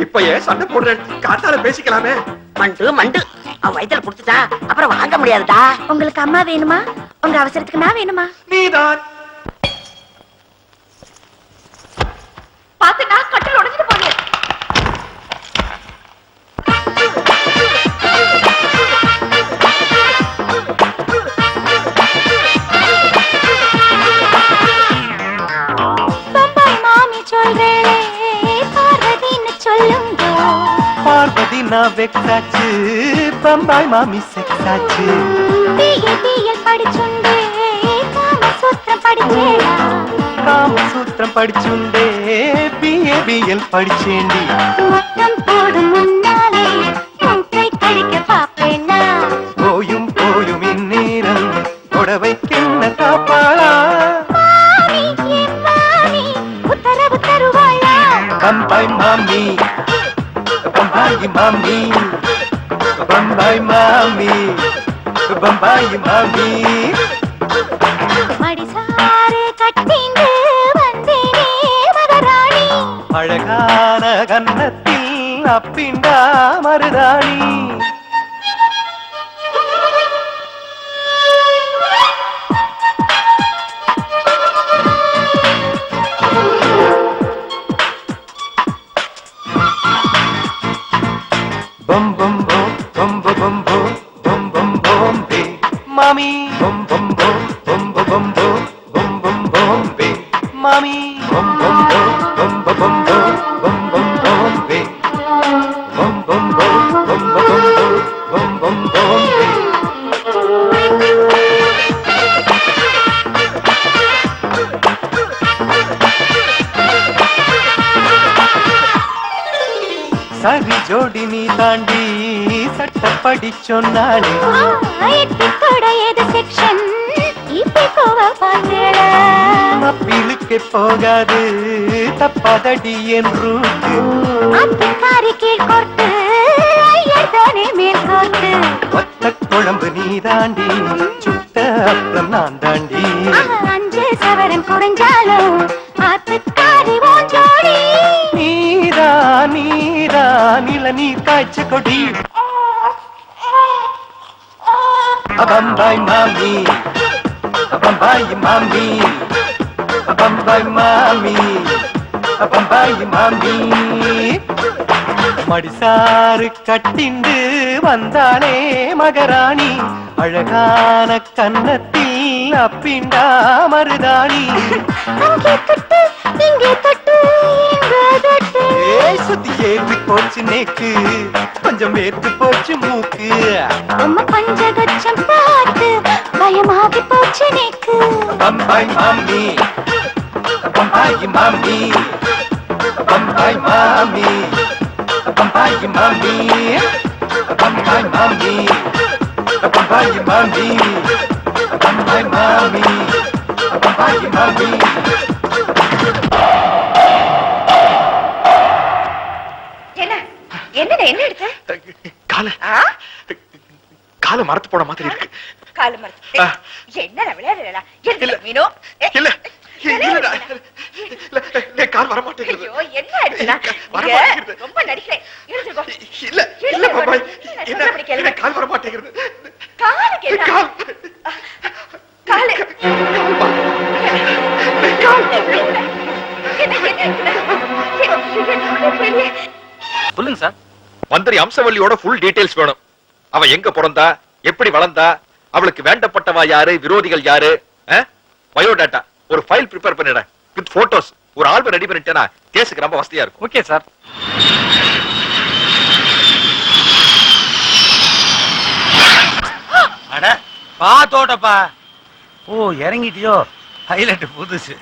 இப்ப ஏன் சண்டை போடுறேன்? காத்தால பேசிக்கலாமே. மண்டு மண்டு அவன் வயித்துல புடிச்சுட்டா அப்புறம் வாங்க முடியாதுடா. உங்களுக்கு அம்மா வேணுமா? உங்க அவசரத்துக்கு நான் வேணுமா? நீதான். பாத்துனா கட்டில் உடைஞ்சிட்டு போனேன். பம்பாய் மாமி சொல்றேளே பார்வதின்னு சொல்லுங்க. பார்வதி நான் வெக்ஸாச்சு, பம்பாய் மாமி செக்ஸாச்சு. பிஎல் படிச்சுண்டே காமசூத்திரம் படிச்சேடா. காமசூத்திரம் படிச்சுண்டே பிஏபிஎல் படிச்சேண்டி. முத்தம் போடும் முன்னாலே மூக்கை கழிக்க பாப்பேனா. போயும் போயும் இந்நேரம் புடவை கிண்ண காப்பாளா. மாமி என் மாமி உத்தரவு தருவாளா. பம்பாய் மாமி, பம்பாய் மாமி, பம்பாய் மாமி, பம்பாய் மாமி. மடிசாறு கட்டிண்டு வந்தேனே மகராணி, அழகான கன்னத்தில் அப்பிண்டா மருதாணி. Bum bum bum bum bum bum bum bum bum be, mommy. Bum bum bum bum bum bum bum bum bum be, mommy. Bum bum bum bum bum bum bum bum be, bum bum bum bum bum bum bum be. சரி ஜோடி நீ தாண்டி சட்டப்படி சொன்னாலே அப்பீலுக்கு போகாது தப்பாதடி என் route ஒத்த குழம்பு நீ தாண்டி சுட்ட அப்புறம் நான் தாண்டி 5 சவரன் குறைஞ்சாலும் நீரா நீரா நில நீர் காய்ச்ச கொடி பம்பாய் மாமி பம்பாய் மாமி பம்பாய் மாமி பம்பாய் மாமி மடிசாறு கட்டிண்டு வந்தானே மகராணி அழகான கன்னத்தில் அப்பிண்டா மருதாணி சுத்தி ஏறி போச்சு நேக்கு கொஞ்சம் வேர்த்து போச்சு மூக்கு பஞ்சகச்சம் பார்த்து பயமாகி போச்சு நேக்கு பம்பாய் மாமி பம்பாய் மாமி பம்பாய் மாமி பம்பாய் மாமி பம்பாய் மாமி பம்பாய் மாமி பம்பாய் மாமி பம்பாய் மாமி என்ன எடுத்த கால மரத்து போட மாதிரி இருக்கு. கால மரத்து என்ன விளையாடுறா மீனோ இல்ல கால் வர மாட்டேங்குது. என்ன அடிச்சனா ரொம்ப நடிக்கிறேன். இல்ல இல்ல பாபாய் என்ன கால் வர மாட்டேங்குது. கால கேட்டா கால சொல்லுங்க சார். மந்திரி அம்சவல்லியோட ஃபுல் டீடைல்ஸ் வேணும். அவ எங்க பிறந்தா, எப்படி வளர்ந்தா, அவளுக்கு வேண்டப்பட்டவா யாரு, விரோதிகள் யாரு, பயோடேட்டா ஒரு ஃபைல் ப்ரிப்பேர் பண்ணிட வித் போட்டோஸ் ஒரு ஆல்பம் ரெடி பண்ணிட்டேனா கேஸுக்கு ரொம்ப வசதியா இருக்கும். Okay sir. அட பாத்தோட்டப்பா. ஓ இறங்கிட்டியோ? ஹைலைட் புதுசு.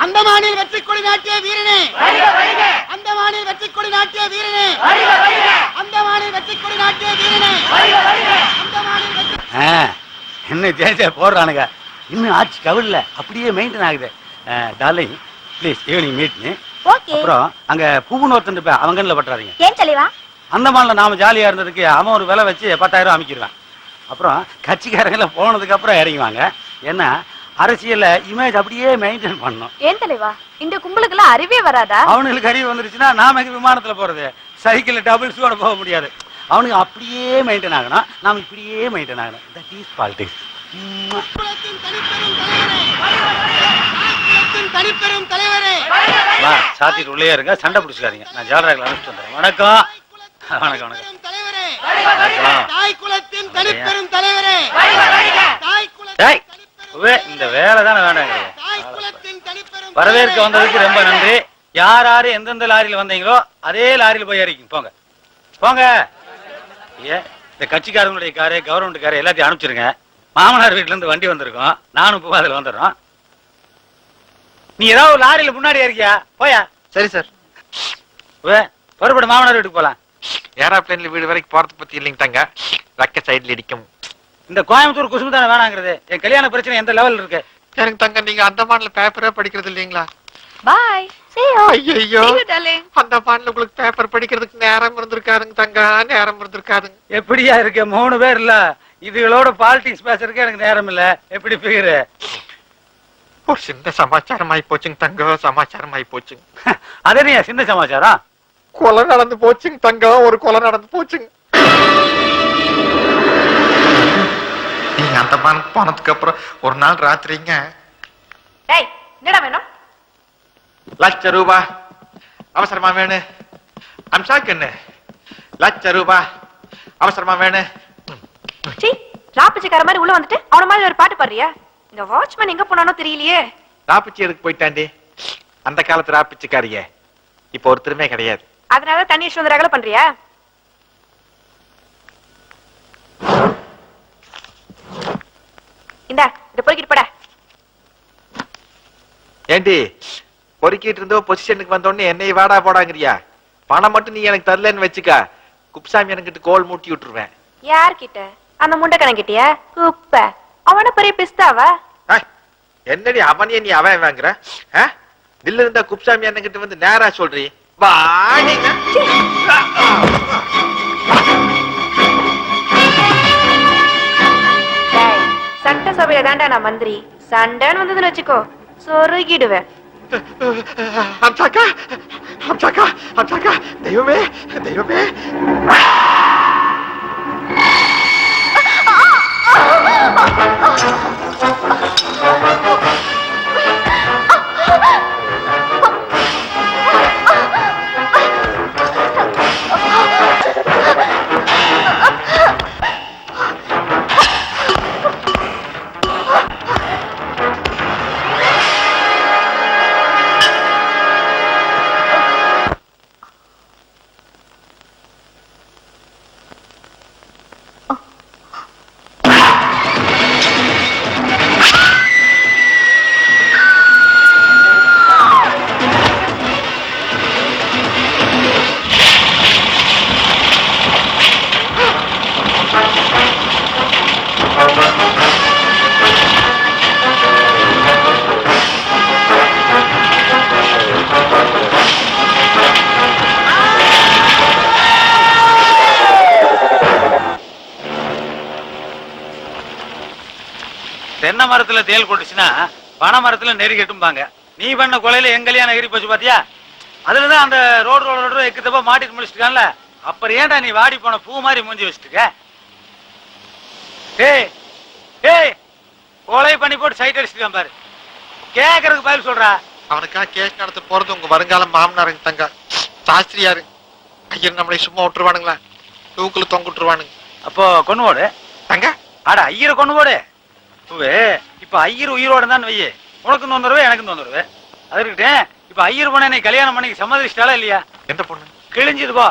அந்தமானில் வெற்றி கொடி நாட்டிய வீரனே, அந்தமானில் வெற்றி கொடி நாட்டிய வீரனே, அந்தமானில் வெற்றி கொடி நாட்டிய வீரனே, என்ன ஜெய போடுறானுங்க. இன்னும் ஆட்சி கவிழ்ல அப்படியே மெயின்டைன் ஆகுது. Darling please evening meet me. அப்புறம் அங்க பூவுன்னு ஒருத்தன் அவங்க கண்ணில் பட்டுறாதீங்க. ஏன் தலைவா? அந்தமான்ல நாம ஜாலியா இருந்ததுக்கு அவன் ஒரு விலை வச்சு 10,000 அமைக்கிடுவான். அப்புறம் கட்சிக்காரங்கள போனதுக்கு அப்புறம் இறங்குவாங்க. ஏன்னா அரசியல்ல இமேஜ் அப்படியே மெயின்டைன் பண்ணணும். ஏன் தலைவா இந்த கும்பலுக்கு அறிவே வராதா? அவனுக்கு அறிவு வந்துருச்சுன்னா நாம விமானத்துல போறது, சைக்கிள் டபுள் ஷூட போக முடியாது. அவனுக்கு அப்படியே மெயின்டைன் ஆகணும், நாம இப்படியே மெயின்டைன் ஆகணும். That is politics. தனிப்பெரும் தலைவரே, சாத்திட்டு உள்ளே இருங்க, சண்டை பிடிச்சிக்காதீங்க. நான் ஜாலராக்கள் அனுப்பிச்சு வந்துடுறேன். வணக்கம் வணக்கம் வணக்கம். தாய் குலத்தின் தனிப்பெரும் தலைவரே, இந்த வேலை தானே வேண்டாங்க. வரவேற்க வந்ததுக்கு ரொம்ப நன்றி. யார் யாரு எந்தெந்த லாரியில வந்தீங்களோ அதே லாரியில போய் இறக்கிங்க. போங்க போங்க. இந்த கட்சிக்காரங்களுடைய காரு, கவர்மெண்ட் காரு எல்லாத்தையும் அனுப்பிச்சிருங்க. மாமனார் வீட்டுல இருந்து வண்டி வந்திருக்கோம், நானும் இப்போ அதுல வந்துடுறோம். நீ ஏதாவது ஒரு லாரியில முன்னாடி இருக்கியா? போயா. சரி சார். புறப்பட மாமனார் வீட்டுக்கு போலாம். ஏரோப்ளேன்ல வீடு வரைக்கும் போறது பத்தி இல்லைங்க தங்க, ரெக்க சைடுல இடிக்கும். இந்த கோயம்புத்தூர் குசும்பு தானே வேணாங்கிறது. என் கல்யாண பிரச்சனை எந்த லெவல் இருக்கு? எனக்கு தங்க நீங்க அந்தமான்ல பேப்பரே படிக்கிறது இல்லீங்களா? பாய். ஐயோ அந்தமான்ல உங்களுக்கு பேப்பர் படிக்கிறதுக்கு நேரம் இருந்திருக்காதுங்க தங்க, நேரம் இருந்திருக்காதுங்க. எப்படியா இருக்கு? 3 பேர் இல்ல, இதுகளோட பாலிடிக்ஸ் பேசுறதுக்கு எனக்கு நேரம் இல்ல. எப்படி பிகிரு? ஒரு சின்ன சமாச்சாரம் ஆயி போச்சுங்க தங்க, சமாச்சாரம் ஆயி போச்சுங்க. அதே சின்ன சமாச்சாரம். கொலை நடந்து போச்சுங்க தங்கம், ஒரு கொலை நடந்து போச்சுங்க. நீங்க அந்தமானுக்கு போனதுக்கு அப்புறம் ஒரு நாள் ராத்திரிங்க என்னடா வேணும்? ₹1,00,000 அவசரமா வேணும். அம்சாக்கு என்ன ₹1,00,000 அவசரமா வேணும். ராப்பிச்சக்கார மாதிரி உள்ள வந்துட்டு அவன மாதிரி ஒரு பாட்டு பாடுறியா? இந்த வாட்ச்மேன் எங்க போனானோ தெரியலையே. ராப்பிச்சி எதுக்கு போயிட்டாண்டி? அந்த காலத்து ராப்பிச்சுக்காரியே இப்ப ஒருத்தருமே கிடையாது. அதனால தண்ணி வந்து ரகல பண்றியா? இந்தா இத பொறுக்கிட்டு போடா. ஏண்டி பொறுக்கிட்டு இருந்தோ பொசிஷனுக்கு வந்தோடனே என்னை வாடா போடாங்கறியா? பணம் மட்டும் நீ எனக்கு தரலன்னு வச்சுக்க, குப்சாமி எனக்கு கோல் மூட்டி விட்டுருவேன். யார்கிட்ட? அந்த முண்டக்கணக்கிட்டியா? குப்ப அவன பெரிய பிஸ்தாவா? என்னடி அவனையே நீ அவன் வாங்குற? தில்ல இருந்தா குப்சாமி அண்ணன் வந்து நேரா சொல்றீ. வாடிங்க. சட்டசபையில தாண்டா நான் மந்திரி. சண்டைன்னு வந்ததுன்னு வச்சுக்கோ, சொருகிடுவேன். அம்சாக்கா, அம்சாக்கா, அம்சாக்கா, தெய்வமே, தெய்வமே. தென்னை மரத்துல தேல் கொட்டுச்சுன்னா பனை மரத்துல நெறி கட்டும்பாங்க. நீ பண்ண கொலையில எங்கலையான எரி போச்சு பாத்தியா? அதுலதான் அந்த ரோடு எக்குத்தப்ப மாட்டிட்டு முடிச்சிருக்கான்ல. அப்புறம் ஏன்டா நீ வாடி போன பூ மாதிரி மூஞ்சி வச்சுட்டுக்க? ஏய் ஏய், கொலை பண்ணி போட்டு சைட் அடிச்சிருக்கான் பாரு. கேக்குறதுக்கு பதில் சொல்றா. அவனுக்கா கேஸ் நடத்த போறது உங்க வருங்கால மாமனாருங்க தங்க சாஸ்திரியாரு. ஐயர் நம்மளை சும்மா விட்டுருவானுங்களா? தூக்குல தொங்க விட்டுருவானுங்க. அப்போ கொண்டு போடு தங்க. ஆட ஐயரை கொண்டு போடு. இப்ப ஐயர் உயிரோட தான் வையே, உனக்கு தொந்தரவு எனக்கு தொந்தரவு. அது இருக்கட்டேன். இப்ப ஐயர் பொண்ணை நீ கல்யாணம் பண்ணி சம்மதிச்சிட்டாலா இல்லையா? எந்த பொண்ணு? கிழிஞ்சது போ.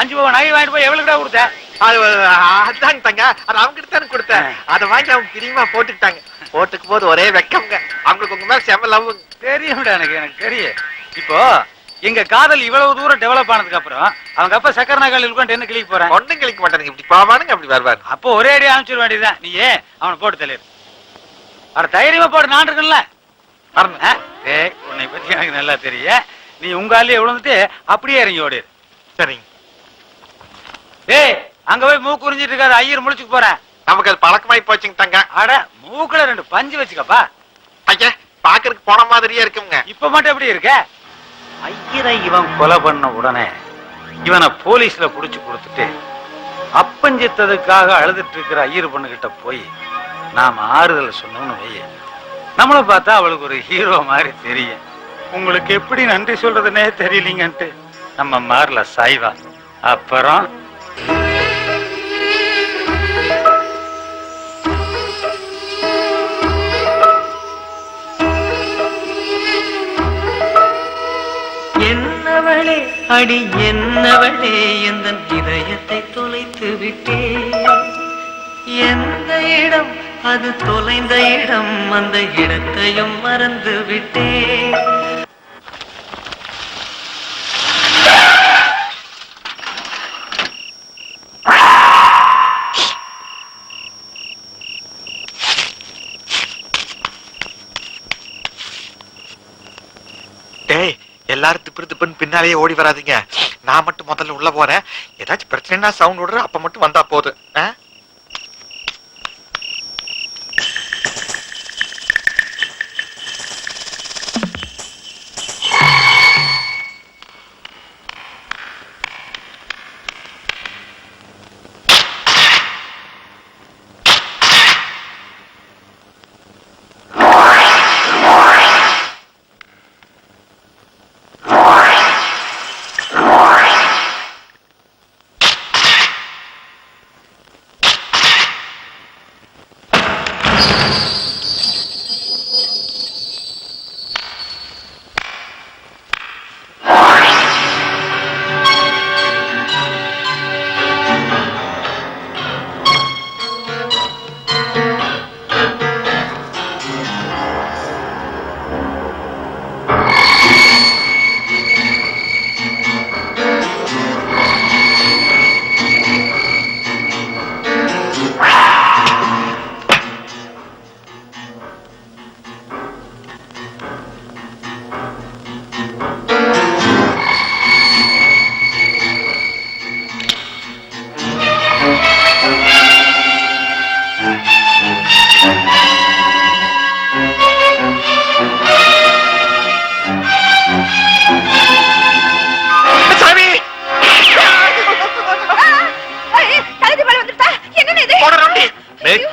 5 பவுன் நகை வாங்கிட்டு போய் எவ்வளவுடா கொடுத்த? அதாங்க தங்க, அது அவங்க கிட்ட தானே கொடுத்தேன். அதை வாங்கி அவங்க பிரியமா போட்டுக்கிட்டாங்க. போட்டுக்கும் போது ஒரே வெக்கம்ங்க. அவங்களுக்கு உங்க மேல செம லவ். தெரியும்டா, எனக்கு தெரியும். இப்போ எங்க காதல் இவ்வளவு தூரம் டெவலப் ஆனதுக்கு அப்புறம் அவங்க அப்பா சக்கர நகல் உட்காந்து என்ன கிளிக்க போறேன்? ஒன்னும் கிளிக்க மாட்டானுங்க. இப்படி பாவானுங்க, அப்படி வருவாரு. அப்போ ஒரே அடி அனுப்பிச்சிட வேண்டியதுதான். நீ ஏன் அவனை போட்டு தள்ளிடு. அட தைரியமா போட்டு நான் இருக்கேன்ல. உன்னை பத்தி எனக்கு நல்லா தெரியும். நீ உங்காலே விழுந்துட்டு அப்படியே இறங்கி ஓடிடு. சரிங்க. ஏய், அங்க போய் மூக்கு உறிஞ்சிட்டு இருக்காது, ஐயர் முழிச்சுக்கு போறேன். நமக்கு அது பழக்கமாயி போச்சுங்க தங்க. அட மூக்குல 2 பஞ்சு வச்சுக்கப்பா. ஐயா பாக்குறதுக்கு போன மாதிரியே இருக்குங்க. இப்ப மட்டும் எப்படி இருக்க? ஐயரை இவன் கொலை பண்ண உடனே இவனை போலீஸ்ல புடிச்சு கொடுத்துட்டு அப்பஞ்சித்ததுக்காக அழுதுட்டு இருக்கிற ஐயர் பொண்ணு கிட்ட போய் நாம ஆறுதல் சொன்னோம்னு வைய, நம்மளை பார்த்தா அவளுக்கு ஒரு ஹீரோ மாதிரி தெரியும். உங்களுக்கு எப்படி நன்றி சொல்றதுன்னே தெரியலீங்கன்ட்டு நம்ம மாறல சாய்வா. அப்புறம் என்னவளே அடி என்னவளே எந்த இதயத்தை தொலைத்து விட்டே. எந்த இடம் அது தொலைந்த இடம், அந்த இடத்தையும் மறந்து விட்டே. டேய், எல்லாரும் திப்பு பின்னாலேயே ஓடி வராதீங்க. நான் மட்டும் முதல்ல உள்ள போறேன். ஏதாச்சும் பிரச்சனைனா சவுண்ட் விடுற, அப்ப மட்டும் வந்தா போது.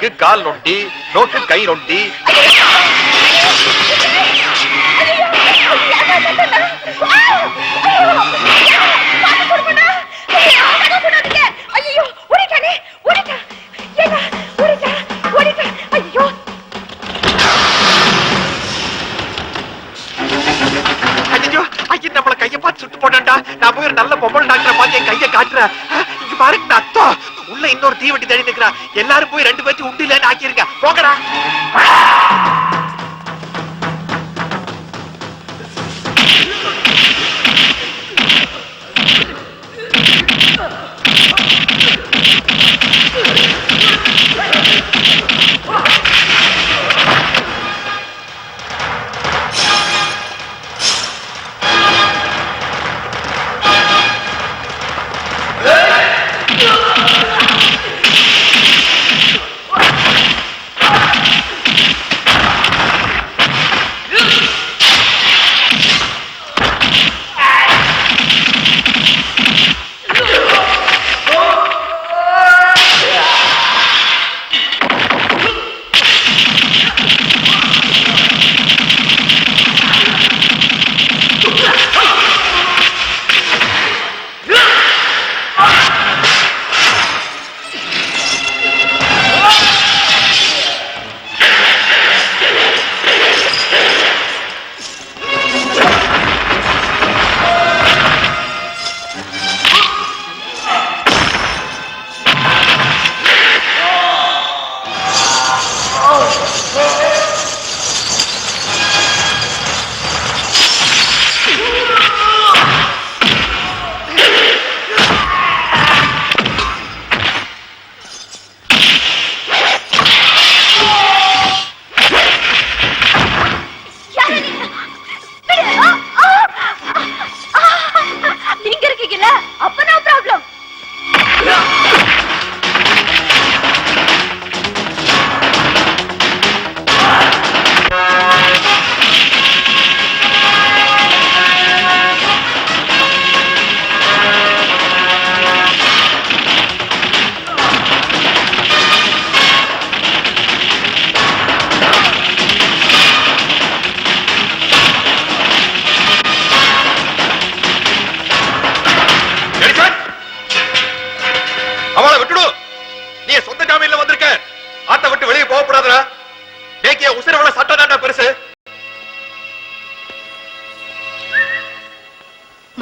நாக்கு கால் நொண்டி, நோக்கு கை நொண்டி. நம்மள கைய பார்த்து சுட்டு போட்டான்டா. நான் போய் ஒரு நல்ல பொம்பளை டாக்டரை பார்த்து என் கைய காட்டுறேன். இங்க பாருங்க அத்தா, உள்ள இன்னொரு தீவட்டி தள்ளி நிக்கிறா. எல்லாரும் போய் 2 பேச்சு உண்டு இல்லன்னு ஆக்கிருங்க. போங்கடா.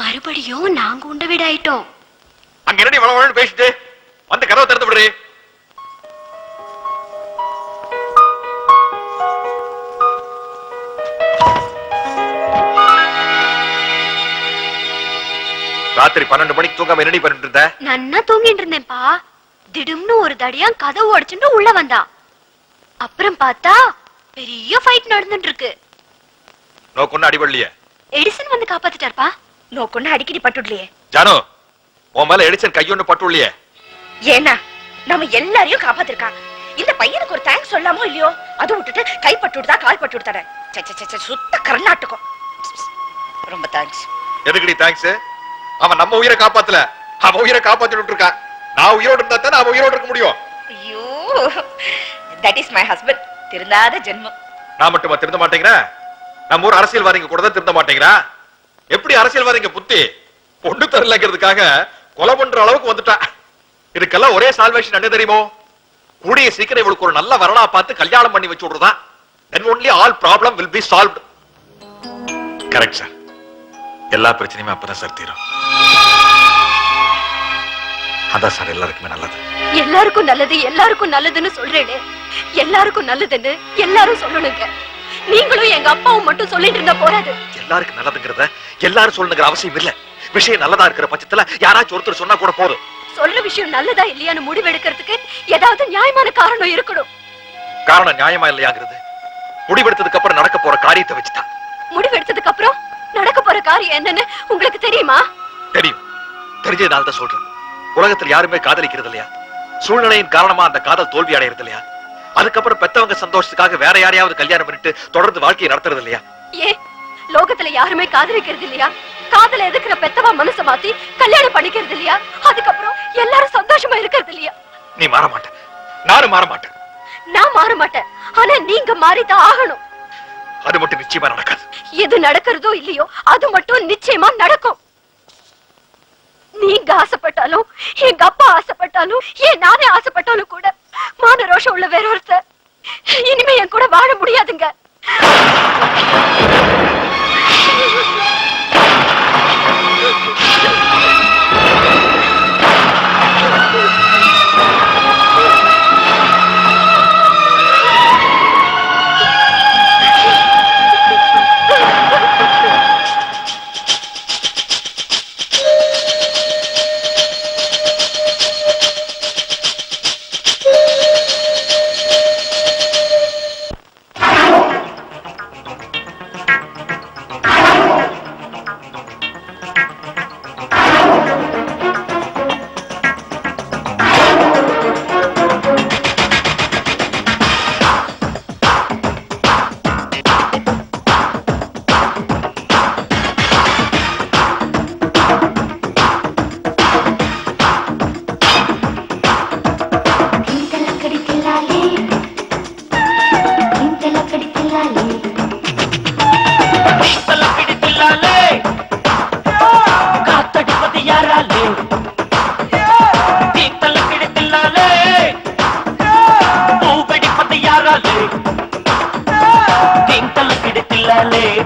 மறுபடியும் நாங்க உண்ட வீடாயிட்டோம். அங்க என்னடி வளவளன்னு பேசிட்டு வந்து கதவை திறந்து விடுறே. ராத்திரி 12 மணிக்கு தூங்காம என்னடி பண்ணிட்டு இருந்த? நன்னா தூங்கிட்டு இருந்தேன்ப்பா. திடும்னு ஒரு தடியா கதவு உடைச்சுட்டு உள்ள வந்தான். அப்புறம் பார்த்தா பெரிய ஃபைட் நடந்துட்டு இருக்கு. நோக்கொன்னு அடிபடலையே? எடிசன் வந்து காப்பாத்திட்டார்ப்பா. நோக்கொன்னு அடிக்கடி பட்டுடலையே. ஜானு, உன் மேல எடிசன் கையொன்னு பட்டுடலையே? ஏன்னா நம்ம எல்லாரையும் காப்பாத்திருக்கான். இந்த பையனுக்கு ஒரு தேங்க்ஸ் சொல்லாமோ இல்லையோ, அது விட்டுட்டு கை பட்டுடுதா கால் பட்டுடுதாட. சுத்த கர்நாடகம். ரொம்ப தேங்க்ஸ். எதுக்குடி தேங்க்ஸ்? அவன் நம்ம உயிரை காப்பாத்தல, அவன் உயிரை காப்பாத்திட்டு இருக்கான். நான் உயிரோடு இருந்தா தான் அவன் உயிரோடு இருக்க முடியும். ஐயோ, that is my husband. திருந்தாத ஜென்மம். நான் மட்டுமா திருந்த மாட்டேங்கிறேன்? நம்ம ஊர் அரசியல்வாதிங்க கூட தான் திருந்த மாட்டேங்கிறா. எப்படி அரசியல்வாதிங்க புத்தி பொண்ணு தரலங்கிறதுக்காக கொலை பண்ற அளவுக்கு வந்துட்டா. இதுக்கெல்லாம் ஒரே சால்வேஷன் என்ன தெரியுமோ? கூடிய சீக்கிரம் இவளுக்கு ஒரு நல்ல வரலா பார்த்து கல்யாணம் பண்ணி வச்சு விடுறதா. then only all problem will be solved. Correct sir. எல்லா பிரச்சனையுமே அப்பதான் சார் தீரும். அதான் சார் எல்லாருக்குமே நல்லது. எல்லாருக்கும் நல்லது, எல்லாருக்கும் நல்லதுன்னு சொல்றேனே. எல்லாருக்கும் நல்லதுன்னு எல்லாரும் சொல்லணுங்க. நீங்களும் எங்க அப்பாவும் மட்டும் சொல்லிட்டு இருந்தா போறாது. எல்லாருக்கும் நல்லதுங்கிறத எல்லாரும் சொல்லணுங்கிற அவசியம் இல்ல. விஷயம் நல்லதா இருக்கிற பட்சத்துல யாராச்சும் ஒருத்தர் சொன்னா கூட போதும். சொல்ற விஷயம் நல்லதா இல்லையான்னு முடிவெடுக்கிறதுக்கு ஏதாவது நியாயமான காரணம் இருக்கணும். காரணம் நியாயமா இல்லையாங்கிறது முடிவெடுத்ததுக்கு அப்புறம் நடக்க போற காரியத்தை வச்சுதான். முடிவெடுத்ததுக்கு அப்புறம் நடக்க போற காரியம் என்னன்னு உங்களுக்கு தெரியுமா? தெரியும். தெரிஞ்சதுனால தான் சொல்றேன். உலகத்தில் யாருமே காதலிக்கிறது இல்லையா? சூழ்நிலையின் காரணமா அந்த காதல் தோல்வி அடைகிறது இல்லையா? அதுக்கப்புறம் பெத்தவங்க சந்தோஷத்துக்காக வேற யாரையாவது கல்யாணம் பண்ணிட்டு தொடர்ந்து வாழ்க்கையை நடத்துறது இல்லையா? ஏன் லோகத்துல யாருமே காதலிக்கிறது இல்லையா? காதல எதுக்குற பெத்தவா மனசை மாத்தி கல்யாணம் பண்ணிக்கிறது இல்லையா? அதுக்கப்புறம் எல்லாரும் சந்தோஷமா இருக்கிறது இல்லையா? நீ மாற மாட்ட, நானும் மாற மாட்டேன். மாற மாட்டேன். ஆனா நீங்க மாறிதான் ஆகணும். அது மட்டும் நிச்சயமா நடக்காது. எது நடக்கிறதோ இல்லையோ அது மட்டும் நிச்சயமா நடக்கும். நீங்க ஆசைப்பட்டாலும், எங்க அப்பா ஆசைப்பட்டாலும், ஏன் நானே ஆசைப்பட்டாலும் கூட மான ரோஷம் உள்ள வேற ஒருத்தர் இனிமே என் கூட வாழ முடியாதுங்க.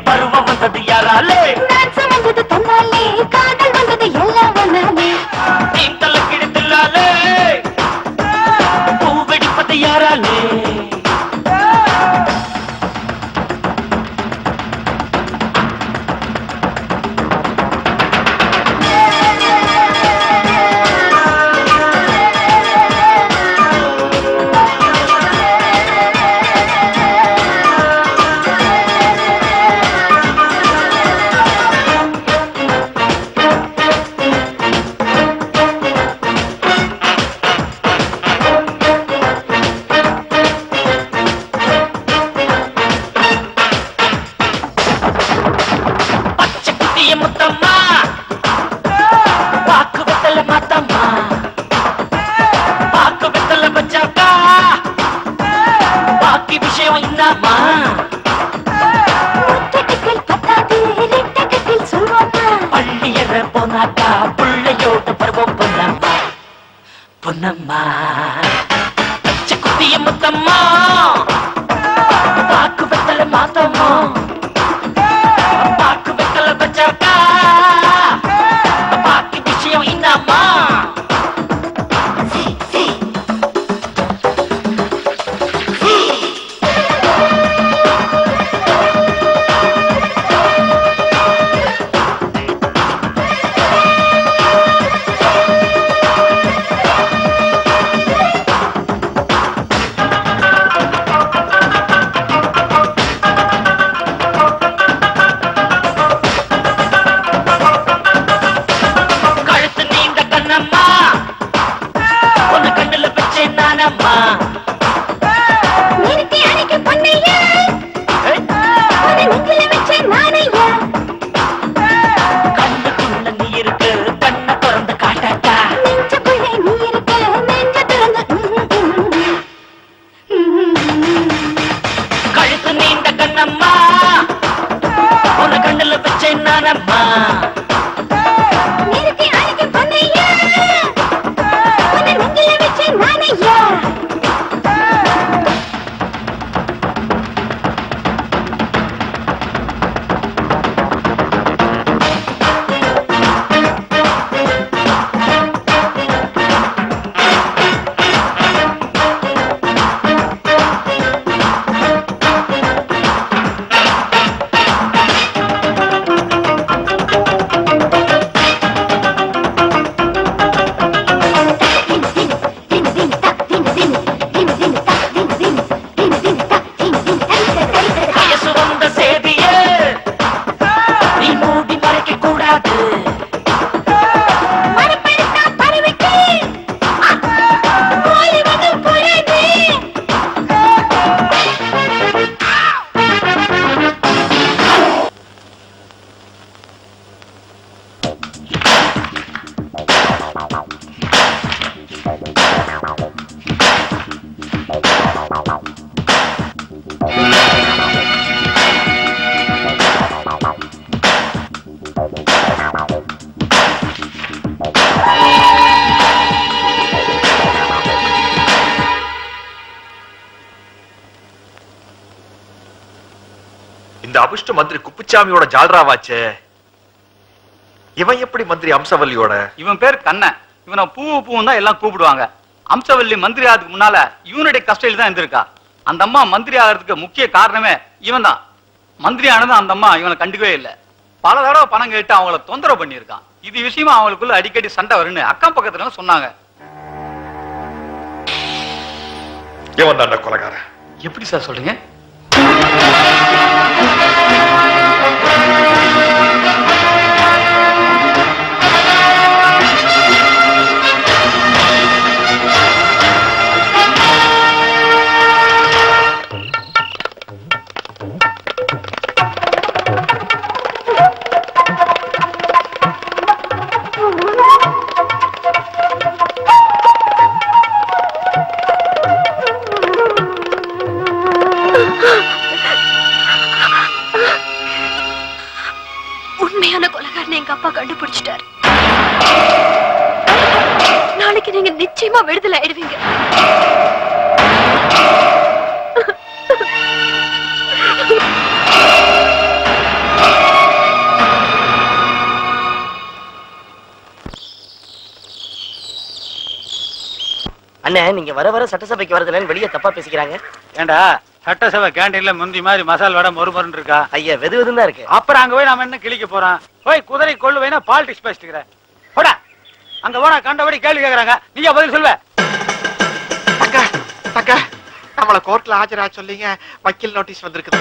பருவம் வந்தது யாராலே, வந்தது தன்னாலே, காதல் வந்தது எல்லாம் வந்தாலே, தீந்தல கிடத்தில்லாலே, பூ வெடிப்பது யாராலே. பள்ளியற போனாக்கா பிள்ளையோட பருவம் பொன்னம்மா பொன்னம்மா குட்டிய முத்தம்மா பாக்கு வெத்தல மாத்தம்மா பாக்கு வெத்தல பச்சாக்கா பாக்கி விஷயம் என்னம்மா. இந்த அபிஷ்ட மந்திரி குப்புச்சாமியோட ஜால்ராவாச்சே. இவன் எப்படி மந்திரி அம்சவல்லியோட? இவன் பேர் கண்ணன். இவனை பூவும் தான் எல்லாம் கூப்பிடுவாங்க. அம்சவல்லி மந்திரி ஆகிறதுக்கு முன்னால இவனுடைய கஸ்டடியில் தான் இருந்திருக்கா. அந்த அம்மா மந்திரி ஆகிறதுக்கு முக்கிய காரணமே இவன் தான். மந்திரி ஆனது அந்த அம்மா இவனை கண்டுக்கவே இல்லை. பல தடவை பணம் கேட்டு அவங்கள தொந்தரவு பண்ணியிருக்கான். இது விஷயமா அவங்களுக்குள்ள அடிக்கடி சண்டை வரும்னு அக்கம் பக்கத்துல சொன்னாங்க. இவன் தான் கொலைகாரன். எப்படி சார் சொல்றீங்க? உண்மையான கொலைகாரனை எங்க அப்பா கண்டுபிடிச்சிட்டாரு. நாளைக்கு நீங்க நிச்சயமா விடுதலை ஆயிடுவீங்க. அண்ணே, நீங்க வர வர சட்டசபைக்கு வரதுலன்னு வெளியே தப்பா பேசிக்கிறாங்க. ஏண்டா சட்டசபை கேண்டீன்ல முந்தி மாதிரி மசால் வடை மொறுமொருன்னு இருக்கா? ஐயா, வெது வெதுன்னு தான் இருக்கு. அப்புறம் அங்க போய் நாம என்ன கிழிக்க போறோம்? போய் குதிரை கொள்ளு வேணா பாலிடிக்ஸ் பேசிட்டு போடா. அங்க போனா கண்டபடி கேள்வி கேக்குறாங்க, நீங்க பதில் சொல்வ. தங்க தங்க நம்மள கோர்ட்ல ஆஜரா சொல்லிங்க, வக்கீல் நோட்டீஸ் வந்திருக்குது.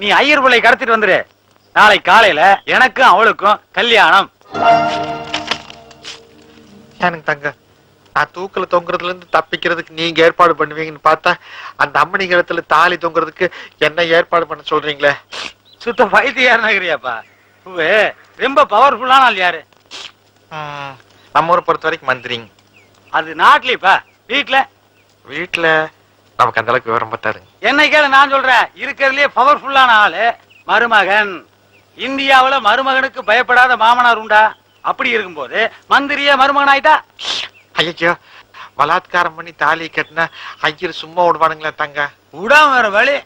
நீ ஐயர் பிள்ளை கடத்திட்டு வந்துரு. நாளை காலையில எனக்கும் அவளுக்கும் கல்யாணம். எனக்கு தங்க, நான் தூக்கல தொங்குறதுல இருந்து தப்பிக்கிறதுக்கு நீங்க ஏற்பாடு பண்ணுவீங்கன்னு பார்த்தா அந்த அம்மணி கிடத்துல தாலி தொங்குறதுக்கு என்ன ஏற்பாடு பண்ண சொல்றீங்களே? சுத்த பைத்தியார் நகரியாப்பா. ரொம்ப பவர்ஃபுல்லான ஆள் யாரு? நம்ம ஊரை பொறுத்த வரைக்கும் மந்திரிங்க. அது நாட்டிலேப்பா. வீட்டுல வீட்டுல நமக்கு அந்த அளவுக்கு விவரம் பார்த்தாரு. என்னை கேளு, நான் சொல்றேன். இருக்கிறதுலயே பவர்ஃபுல்லான ஆளு மருமகன். இந்தியாவுல மருமகனுக்கு பயப்படாத மாமனார் உண்டா? அப்படி இருக்கும்போது மந்திரியே மருமகன் ஆயிட்டா. ஐயோ, பலாத்காரம் பண்ணி தாலி கட்டினா ஐயர் சும்மா விடுவானுங்களா தங்க? விடாம வேற வழி.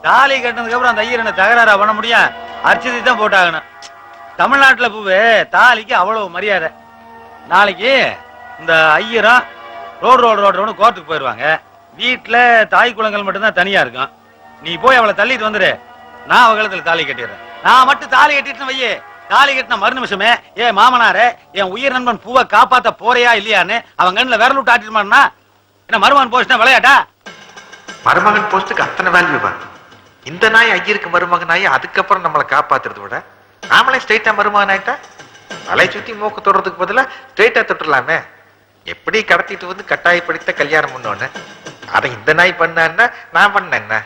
தாலி கட்டினதுக்கு அப்புறம் அந்த ஐயர் என்ன தகராறா பண்ண முடியும்? அர்ச்சதி தான் போட்டாகணும். தமிழ்நாட்டுல பூவே தாலிக்கு அவ்வளவு மரியாதை. நாளைக்கு இந்த ஐயரும் ரோடு கோர்ட்டுக்கு போயிடுவாங்க. வீட்டுல தாய் குளங்கள் மட்டும்தான் தனியா இருக்கும். நீ போய் அவளை தள்ளிட்டு வந்துரு. நான் அவகளத்துல தாலி கட்டிடுறேன். நான் மட்டும் தாலி கட்டிட்டு வையே, தாலி கட்டின மறு நிமிஷமே ஏன் மாமனாரே என் உயிர் நண்பன் பூவை காப்பாத்த போறியா இல்லையான்னு அவன் கண்ணுல விரல் விட்டு ஆட்டிருமான்னா என்ன மருமகன் போஸ்ட்னா விளையாட்டா? மருமகன் போஸ்டுக்கு அத்தனை வேல்யூவா? இந்த நாய் ஐயருக்கு மருமகன் ஆகி அதுக்கப்புறம் நம்மளை காப்பாத்துறத விட நாமளே ஸ்ட்ரெயிட்டா மருமகன் ஆயிட்டா தலை சுத்தி மூக்க தொடுறதுக்கு பதிலா ஸ்ட்ரெயிட்டா தொட்டுலாமே. எப்படி கடத்திட்டு வந்து கட்டாயப்படுத்த கல்யாணம் பண்ணோன்னு அதை இந்த நாய் பண்ண நான் பண்ண.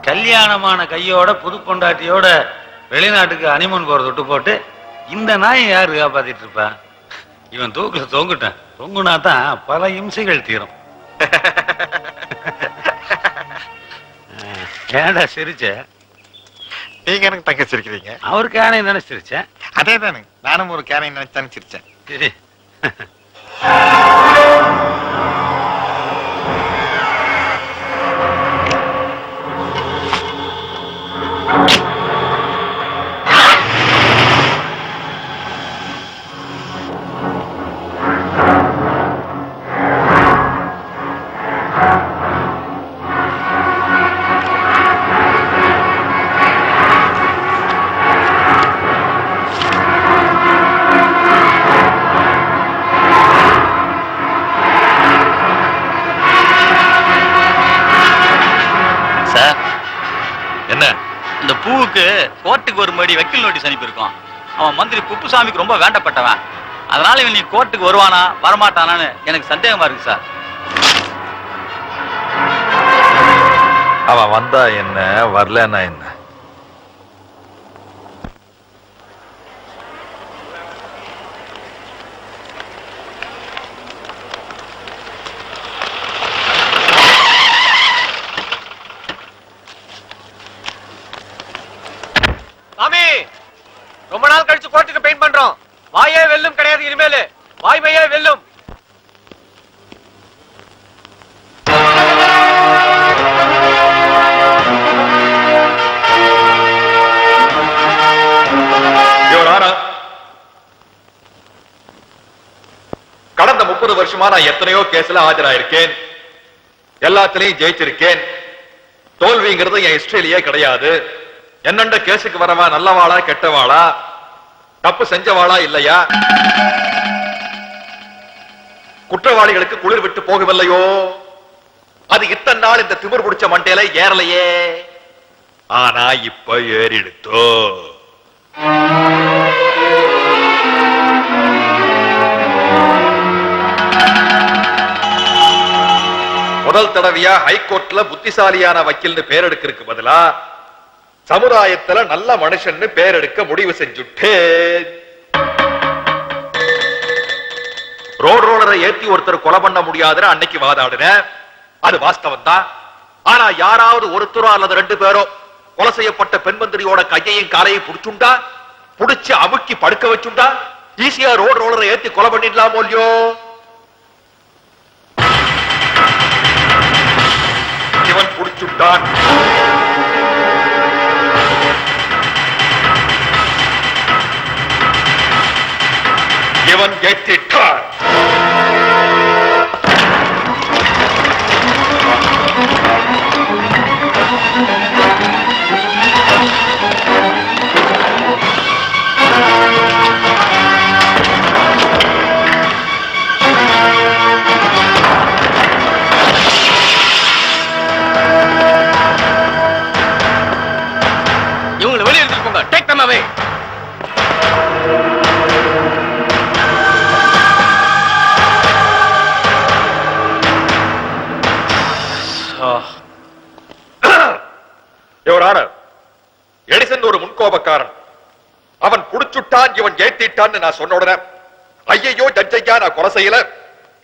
கல்யாணமான கையோட புது பொண்டாட்டியோட வெளிநாட்டுக்கு அனிமன் போறத விட்டு போட்டு இந்த நாயை யாரு காப்பாத்திட்டு இருப்பா? இவன் தூக்குல தொங்குட்டான். தொங்குனா தான் பல இம்சைகள் தீரும். ஏண்டா சிரிச்ச? நீங்க எனக்கு தங்க சிரிக்கிறீங்க. அவரு கேனை நினைச்சிருச்சேன். அதே தானே, நானும் ஒரு கேனை நினைச்சானு சிரிச்சேன். சரி. கோர்ட்டுக்கு ஒரு மடி வக்கீல் நோட்டீஸ் அனுப்பியிருக்கோம். அவன் மந்திரி குப்புசாமிக்கு ரொம்ப வேண்டப்பட்டவன். அதனால இவன் நீ கோர்ட்டுக்கு வருவானா வரமாட்டானான்னு எனக்கு சந்தேகமா இருக்கு சார். அவன் வந்தா என்ன, வரலன்னா என்ன? சாமி, ரொம்ப நாள் கழிச்சு கோர்ட்டுக்கு பெயிண்ட் பண்றோம். வாயே வெல்லும் கிடையாது இனிமேல், வாய்மையே வெல்லும். வருஷமா நான் எத்தனையோ கேஸ்ல ஆஜராயிருக்கேன், எல்லாத்திலையும் ஜெயிச்சிருக்கேன். தோல்விங்கிறது என் ஹிஸ்டரியிலேயே கிடையாது. என்னண்ட கேஸுக்கு வரவா நல்லவாளா கெட்டவாளா, தப்பு செஞ்சவாளா இல்லையா, குற்றவாளிகளுக்கு குளிர் விட்டு போகவில்லையோ, அது இத்தனை நாள் இந்த திமிர் பிடிச்ச மண்டையில ஏறலையே. ஆனா இப்ப ஏறிடுத்தோ. முதல் தடவையா ஹைகோர்ட்ல புத்திசாலியான வக்கீல்னு பேர் எடுக்கிறதுக்கு பதிலா சமுதாயத்துல நல்ல மனுஷன்னு பேர் எடுக்க முடிவு செஞ்சுட்டேன். ரோட் ரோலரை ஏத்தி ஒருத்தர் கொலை பண்ண முடியாதுன்னு அன்னைக்கு வாதாடுன, அது வாஸ்தவம் தான். ஆனா யாராவது ஒருத்தரோ அல்லது ரெண்டு பேரோ கொலை செய்யப்பட்ட பெண் மந்திரியோட கையையும் காலையும் புடிச்சுண்டா, புடிச்சு அமுக்கி படுக்க வச்சுண்டா, ஈஸியா ரோட் ரோலரை ஏத்தி கொலை பண்ணிடலாமோ இல்லையோ? இவன் புடிச்சுட்டான். இவன் ஏற்றிட்டான். இவங்களை வெளியே எடுத்துட்டு போங்க. டேக் தம் அவே. எடிசன் ஒரு முன்கோபக்காரன். அவன் குடிச்சுட்டான், இவன் ஏத்திட்டான்னு நான் சொன்ன உடனே ஐயையோ ஜட்ஜையா நான் கொலை செய்யல,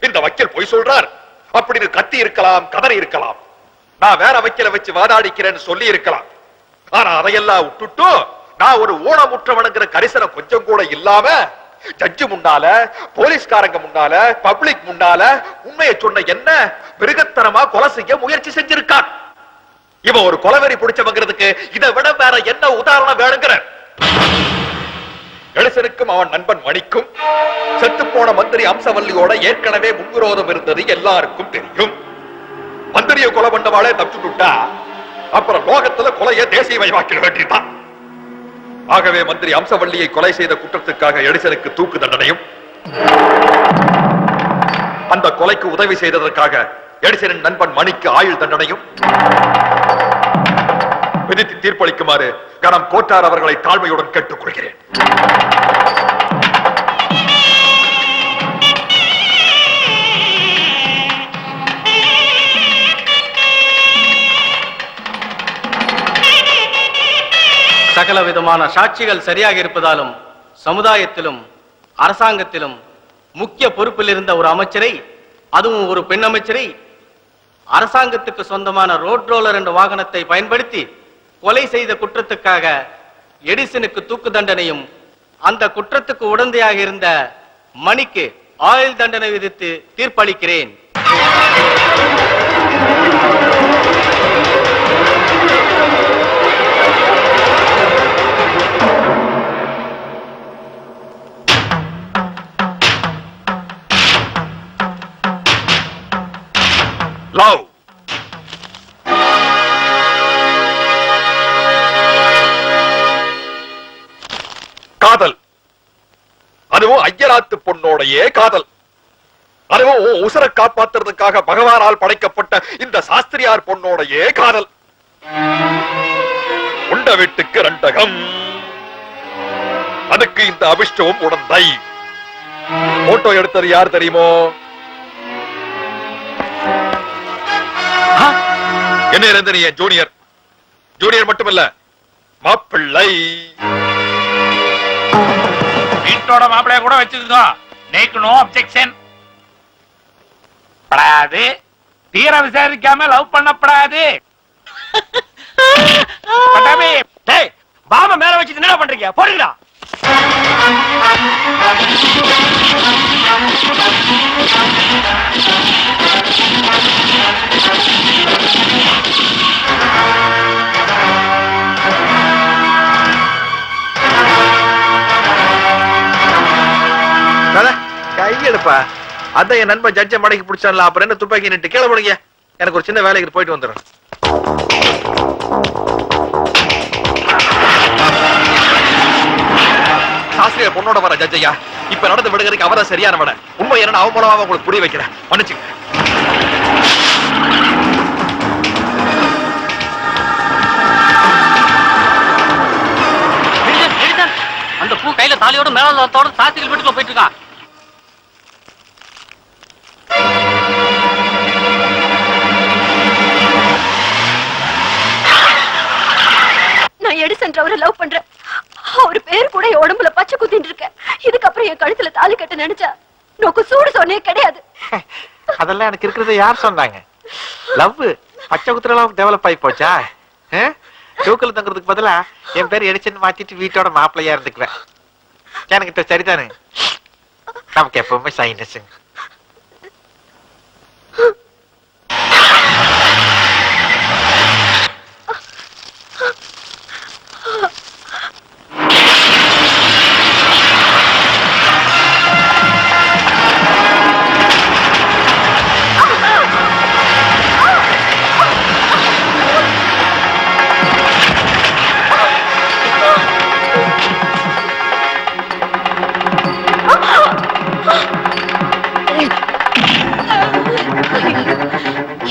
இந்த வக்கீல் பொய் சொல்றார் அப்படின்னு கத்தி இருக்கலாம், கதறி இருக்கலாம், நான் வேற வக்கீல வச்சு வாதாடிக்கிறேன்னு சொல்லி இருக்கலாம். ஆனா அதையெல்லாம் விட்டுட்டு நான் ஒரு ஊனமுற்றவனுங்கிற கரிசனம் கொஞ்சம் கூட இல்லாம ஜட்ஜு முன்னால, போலீஸ்காரங்க முன்னால, பப்ளிக் முன்னால உண்மையை சொன்ன என்ன மிருகத்தனமா கொலை செய்ய முயற்சி செஞ்சிருக்கான். இவன் ஒரு கொலைவெறி பிடிச்சவங்கிறதுக்கு இதை விட வேற என்ன உதாரணம் வேணுங்கிற? எடிசனுக்கும் அவன் நண்பன் மணிக்கும் செத்து போன மந்திரி அம்சவல்லியோட ஏற்கனவே முன்விரோதம் இருந்தது எல்லாருக்கும் தெரியும். மந்திரியை கொலை பண்ணவாளே தப்பிச்சுட்டா அப்புறம் லோகத்துல கொலையை தேசியமயமாக்கிட வேண்டியதுதான். ஆகவே மந்திரி அம்சவல்லியை கொலை செய்த குற்றத்துக்காக எடிசனுக்கு தூக்கு தண்டனையும், அந்த கொலைக்கு உதவி செய்ததற்காக எடிசனின் நண்பன் மணிக்கு ஆயுள் தண்டனையும் விதித்து தீர்ப்பளிக்குமாறு கனம் கோட்டார் அவர்களை தாழ்மையுடன் கேட்டுக் கொள்கிறேன். சகல விதமான சாட்சிகள் சரியாக இருப்பதாலும் சமுதாயத்திலும் அரசாங்கத்திலும் முக்கிய பொறுப்பில் இருந்த ஒரு அமைச்சரை, அதுவும் ஒரு பெண் அமைச்சரை, அரசாங்கத்துக்கு சொந்தமான ரோட் ரோலர் என்ற வாகனத்தை பயன்படுத்தி கொலை செய்த குற்றத்துக்காக எடிசனுக்கு தூக்கு தண்டனையும், அந்த குற்றத்துக்கு உடந்தையாக இருந்த மணிக்கு ஆயுள் தண்டனை விதித்து தீர்ப்பளிக்கிறேன். லவ் காதல், அதுவும் ஐயராத்து பொண்ணோடையே காதல், அதுவும் உசுரை காப்பாத்துறதுக்காக பகவானால் படைக்கப்பட்ட இந்த சாஸ்திரியார் பொண்ணோடையே காதல். உண்ட வீட்டுக்கு ரெண்டகம், அதுக்கு இந்த அபிஷ்டவும் உடந்தை. போட்டோ எடுத்தது யார் தெரியுமோ? என்ன இருந்த நீ ஜூனியர், ஜூனியர் மட்டுமல்ல மாப்பிள்ளை. வீட்டோட மாப்பிள்ளைய கூட வச்சுக்கோ, நேக்கு நோ அப்செக்ஷன். படாது, தீர விசாரிக்காம லவ் பண்ணப்படாது. பாம மேல வச்சுட்டு என்ன பண்றீங்க? போடுங்கடா. கையெடுப்பா, அதான் என் நண்பன் ஜட்ஜை மடக்கி பிடிச்சான்ல, அப்புறம் என்ன துப்பாக்கி நிட்டு கீழே போடுங்க. எனக்கு ஒரு சின்ன வேலைக்கு போயிட்டு வந்துடுறேன். சாஸ்திரியார் பொண்ணோட வர ஜட்ஜையா, இப்ப நடந்த விடுகிறதுக்கு அவதான் சரியான விட. உண்மை என்ன அவன் மூலமா உங்களுக்கு புரிய வைக்கிறேன், மன்னிச்சுங்க. அந்த பூ கையில தாலியோட மேலத்தோட சாத்திகள் வீட்டுக்குள்ள போயிட்டு இருக்கான். நான் எடிசன் அவரை லவ் பண்றேன். அவர் பேர் கூட என் உடம்புல பச்சை குத்திட்டு இருக்கேன். இதுக்கப்புறம் என் கழுத்துல தாலி கட்ட நினைச்சா நோக்கு சூடு சொன்னே கிடையாது. அதெல்லாம் எனக்கு இருக்கிறத யார் சொன்னாங்க? லவ் பச்சை குத்துற அளவுக்கு டெவலப் ஆகி போச்சா? தூக்கல தங்குறதுக்கு பதிலா என் பேர் எடிச்சன் மாத்திட்டு வீட்டோட மாப்பிள்ளையா இருந்துக்குவேன். எனக்கு சரிதானே? நமக்கு எப்பவுமே சைனஸ்.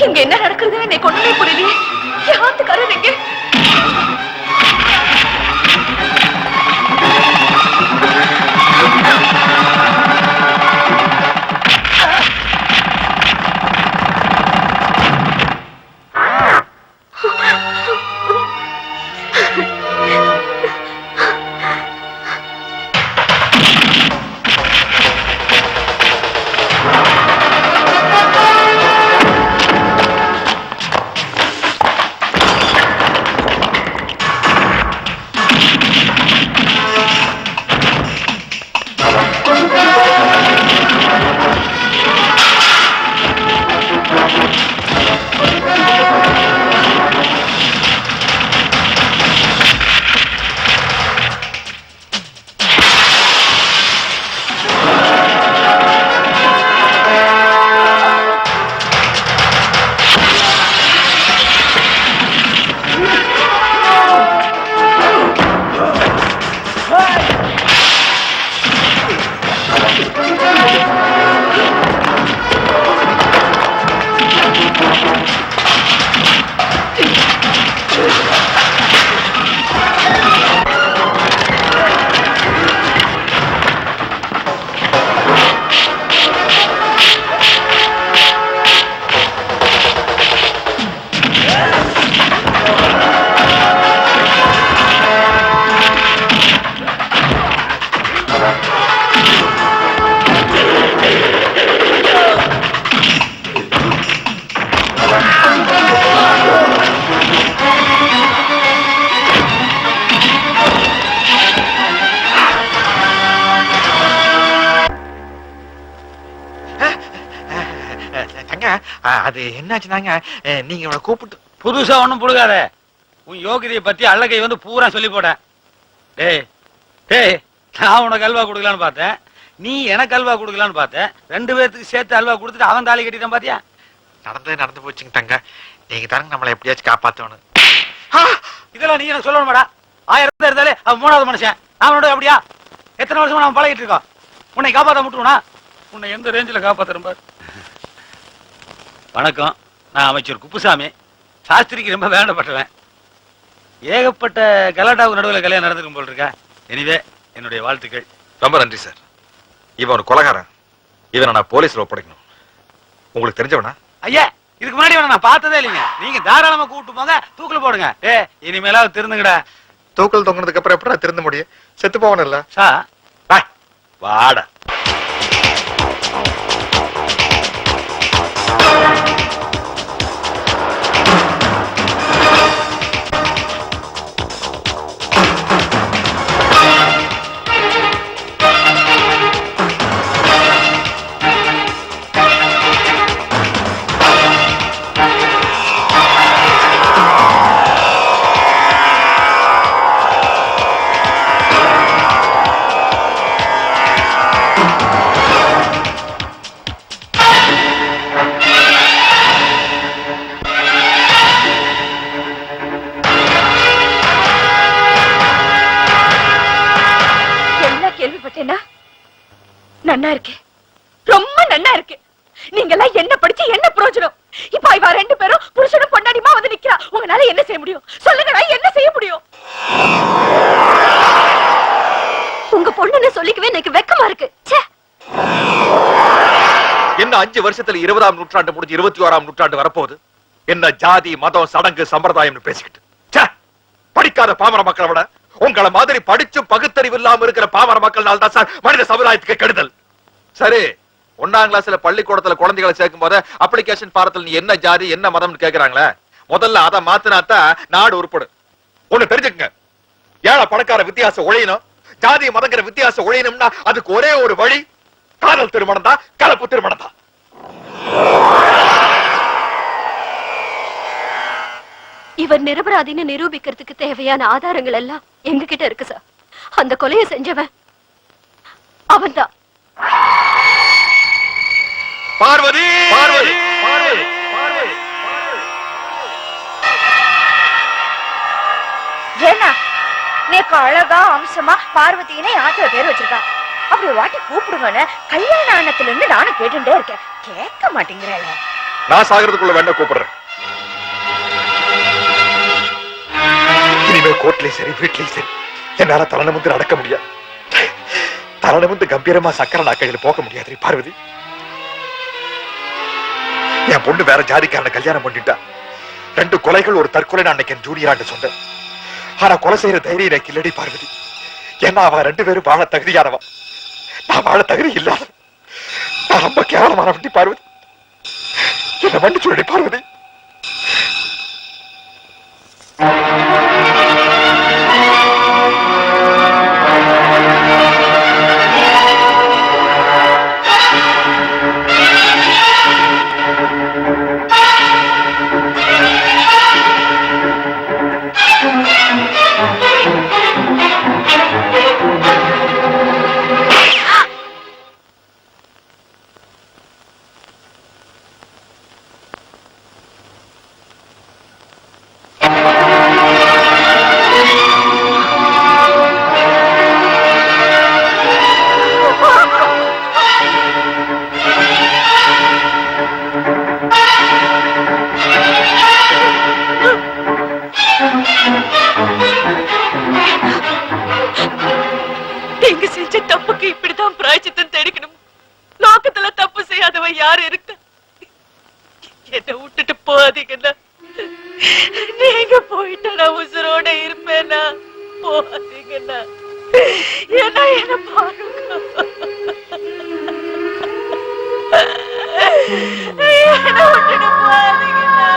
இங்க என்ன நடக்குது? என்னை கொண்டு புரியலையே. யாத்துக்காரர் எங்க? அது என்னாச்சுனாங்க, நீங்க இவனை கூப்பிட்டு புதுசா ஒண்ணும் புடுகாத. உன் யோகிதையை பத்தி அல்லகை வந்து பூரா சொல்லி போட. டேய் டேய், நான் உனக்கு அல்வா கொடுக்கலான்னு பார்த்தேன், நீ எனக்கு அல்வா கொடுக்கலான்னு பார்த்தேன். 2 பேருக்கு சேர்த்து அல்வா கொடுத்துட்டு அவன் தாலி கட்டிட்டான் பாத்தியா? நடந்து போச்சுங்க தங்க. நீங்க தாங்க நம்மளை எப்படியாச்சும் காப்பாத்தணும். இதெல்லாம் நீ எனக்கு சொல்லணுமாடா? 1000 இருந்தாலே அவன் 3வது மனுஷன். அவனோட அப்படியா? எத்தனை வருஷமா நம்ம பழகிட்டு இருக்கோம். உன்னை காப்பாற்ற முட்டுவனா? உன்னை எந்த ரேஞ்சில காப்பாத்துறேன் பாரு. வணக்கம், நான் அமைச்சர் குப்புசாமி. சாஸ்திரிக்கு ரொம்ப வேண்டப்பட்டவன். ஏகப்பட்ட கலாட்டாவுக்கு நடுவில் கல்யாணம் நடந்திருக்கும் போல் இருக்கா. எனிவே என்னுடைய வாழ்த்துக்கள். ரொம்ப நன்றி சார். இவன் ஒரு கொலைகாரன். இவனை நான் போலீஸ்ல ஒப்படைக்கணும். உங்களுக்கு தெரிஞ்சவனா? ஐயா, இதுக்கு முன்னாடி நான் பார்த்ததே இல்லைங்க. நீங்க தாராளமா கூப்பிட்டு போங்க, தூக்கில் போடுங்க. இனிமேலாவது திருந்துங்கடா. தூக்கல் தொங்கினதுக்கு அப்புறம் எப்படி திருந்த முடியும்? செத்து போவனில்ல சா வாடா. நன்னா இருக்கு, ரொம்ப நன்னா இருக்கு. நீங்க எல்லாம் என்ன படிச்சு என்ன பிரயோஜனம்? இப்ப இவ ரெண்டு பேரும் புருஷனும் பொண்டாடிமா வந்து நிக்கிறா. உங்களால என்ன செய்ய முடியும் சொல்லுங்கடா, என்ன செய்ய முடியும்? உங்க பொண்ணுன்னு சொல்லிக்கவே எனக்கு வெக்கமா இருக்கு. என்ன 5 வருஷத்துல 20ஆம் நூற்றாண்டு முடிஞ்சு 21ஆம் நூற்றாண்டு வரப்போகுது. என்ன ஜாதி மதம் சடங்கு சம்பிரதாயம் பேசிக்கிட்டு படிக்காத பாமர மக்களை விட உங்களை மாதிரி படிச்சும் பகுத்தறிவு இல்லாம இருக்கிற பாமர மக்கள்னால தான் சார் மனித சமுதாயத்துக்கு கெடுதல். சரி, 1ஆம் கிளாஸ்ல பள்ளிக்கூடத்துல குழந்தைகளை சேர்க்கும் போது அப்ளிகேஷன் பாரத்தில் நீ என்ன ஜாதி என்ன மதம்னு கேக்குறாங்களே, முதல்ல அதை மாத்தினாத்தான் நாடு உருப்படும். ஒண்ணு தெரிஞ்சுக்கங்க, ஏழை பணக்கார வித்தியாசம் ஒழியணும், ஜாதி மதங்கிற வித்தியாசம் ஒழியணும்னா அதுக்கு ஒரே ஒரு வழி காதல் திருமணம் தான், கலப்பு திருமணம் தான். இவர் நிரபராதின்னு நிரூபிக்கிறதுக்கு தேவையான ஆதாரங்கள் எல்லாம் எங்க கிட்ட இருக்கு சார். அந்த கொலையை செஞ்சவன் அவன்தான். பார்வதி பார்வதி பார்வதி பார்வதி ஏன்னா நேக்கு அழகா அம்சமா பார்வதினே ஆத்திர பேர் வச்சிருக்கா. அப்படி ஒரு வாட்டி கூப்பிடுங்கன்னு கல்யாண ஆனத்துல இருந்து நானும் கேட்டுட்டே இருக்கேன், கேட்க மாட்டேங்கிறேன். நான் சாகிறதுக்குள்ள வேண்ட கூப்பிடுறேன். இனிமே கோர்ட்லயும் சரி வீட்லயும் சரி என்னால தலை நிமிர்ந்து நடக்க முடியாது. தலை நிமிர்ந்து கம்பீரமா சக்கர நாக்கையில் போக முடியாது. பார்வதி, என் பொண்ணு வேற ஜாதிக்காரனை கல்யாணம் பண்ணிட்டா. 2 கொலைகள் ஒரு தற்கொலை நான் அன்னைக்கு என் ஜூனியராட்டு சொன்னேன். ஆனா கொலை செய்யற தைரியம் எனக்கு இல்லடி பார்வதி. ஏன்னா அவ 2 பேரும் வாழ தகுதியானவா, நான் வாழ தகுதி இல்லாத. நான் ரொம்ப கேவலமான வண்டி பார்வதி, என்ன வண்டி சொல்லி பார்வதி. நீங்க செஞ்ச தப்புக்கு இப்படிதான் பிராயச்சித்தம் தேடிக்கணும். லோகத்துல தப்பு செய்யாதவ யாரு இருக்கு? என்ன விட்டுட்டு போகாதீங்கண்ணா. நீங்க போயிட்டா நான் உசுரோட இருப்பேனா? போகாதீங்கண்ணா, ஏன்னா என்ன பாருங்க, என்ன விட்டுட்டு போகாதீங்கண்ணா.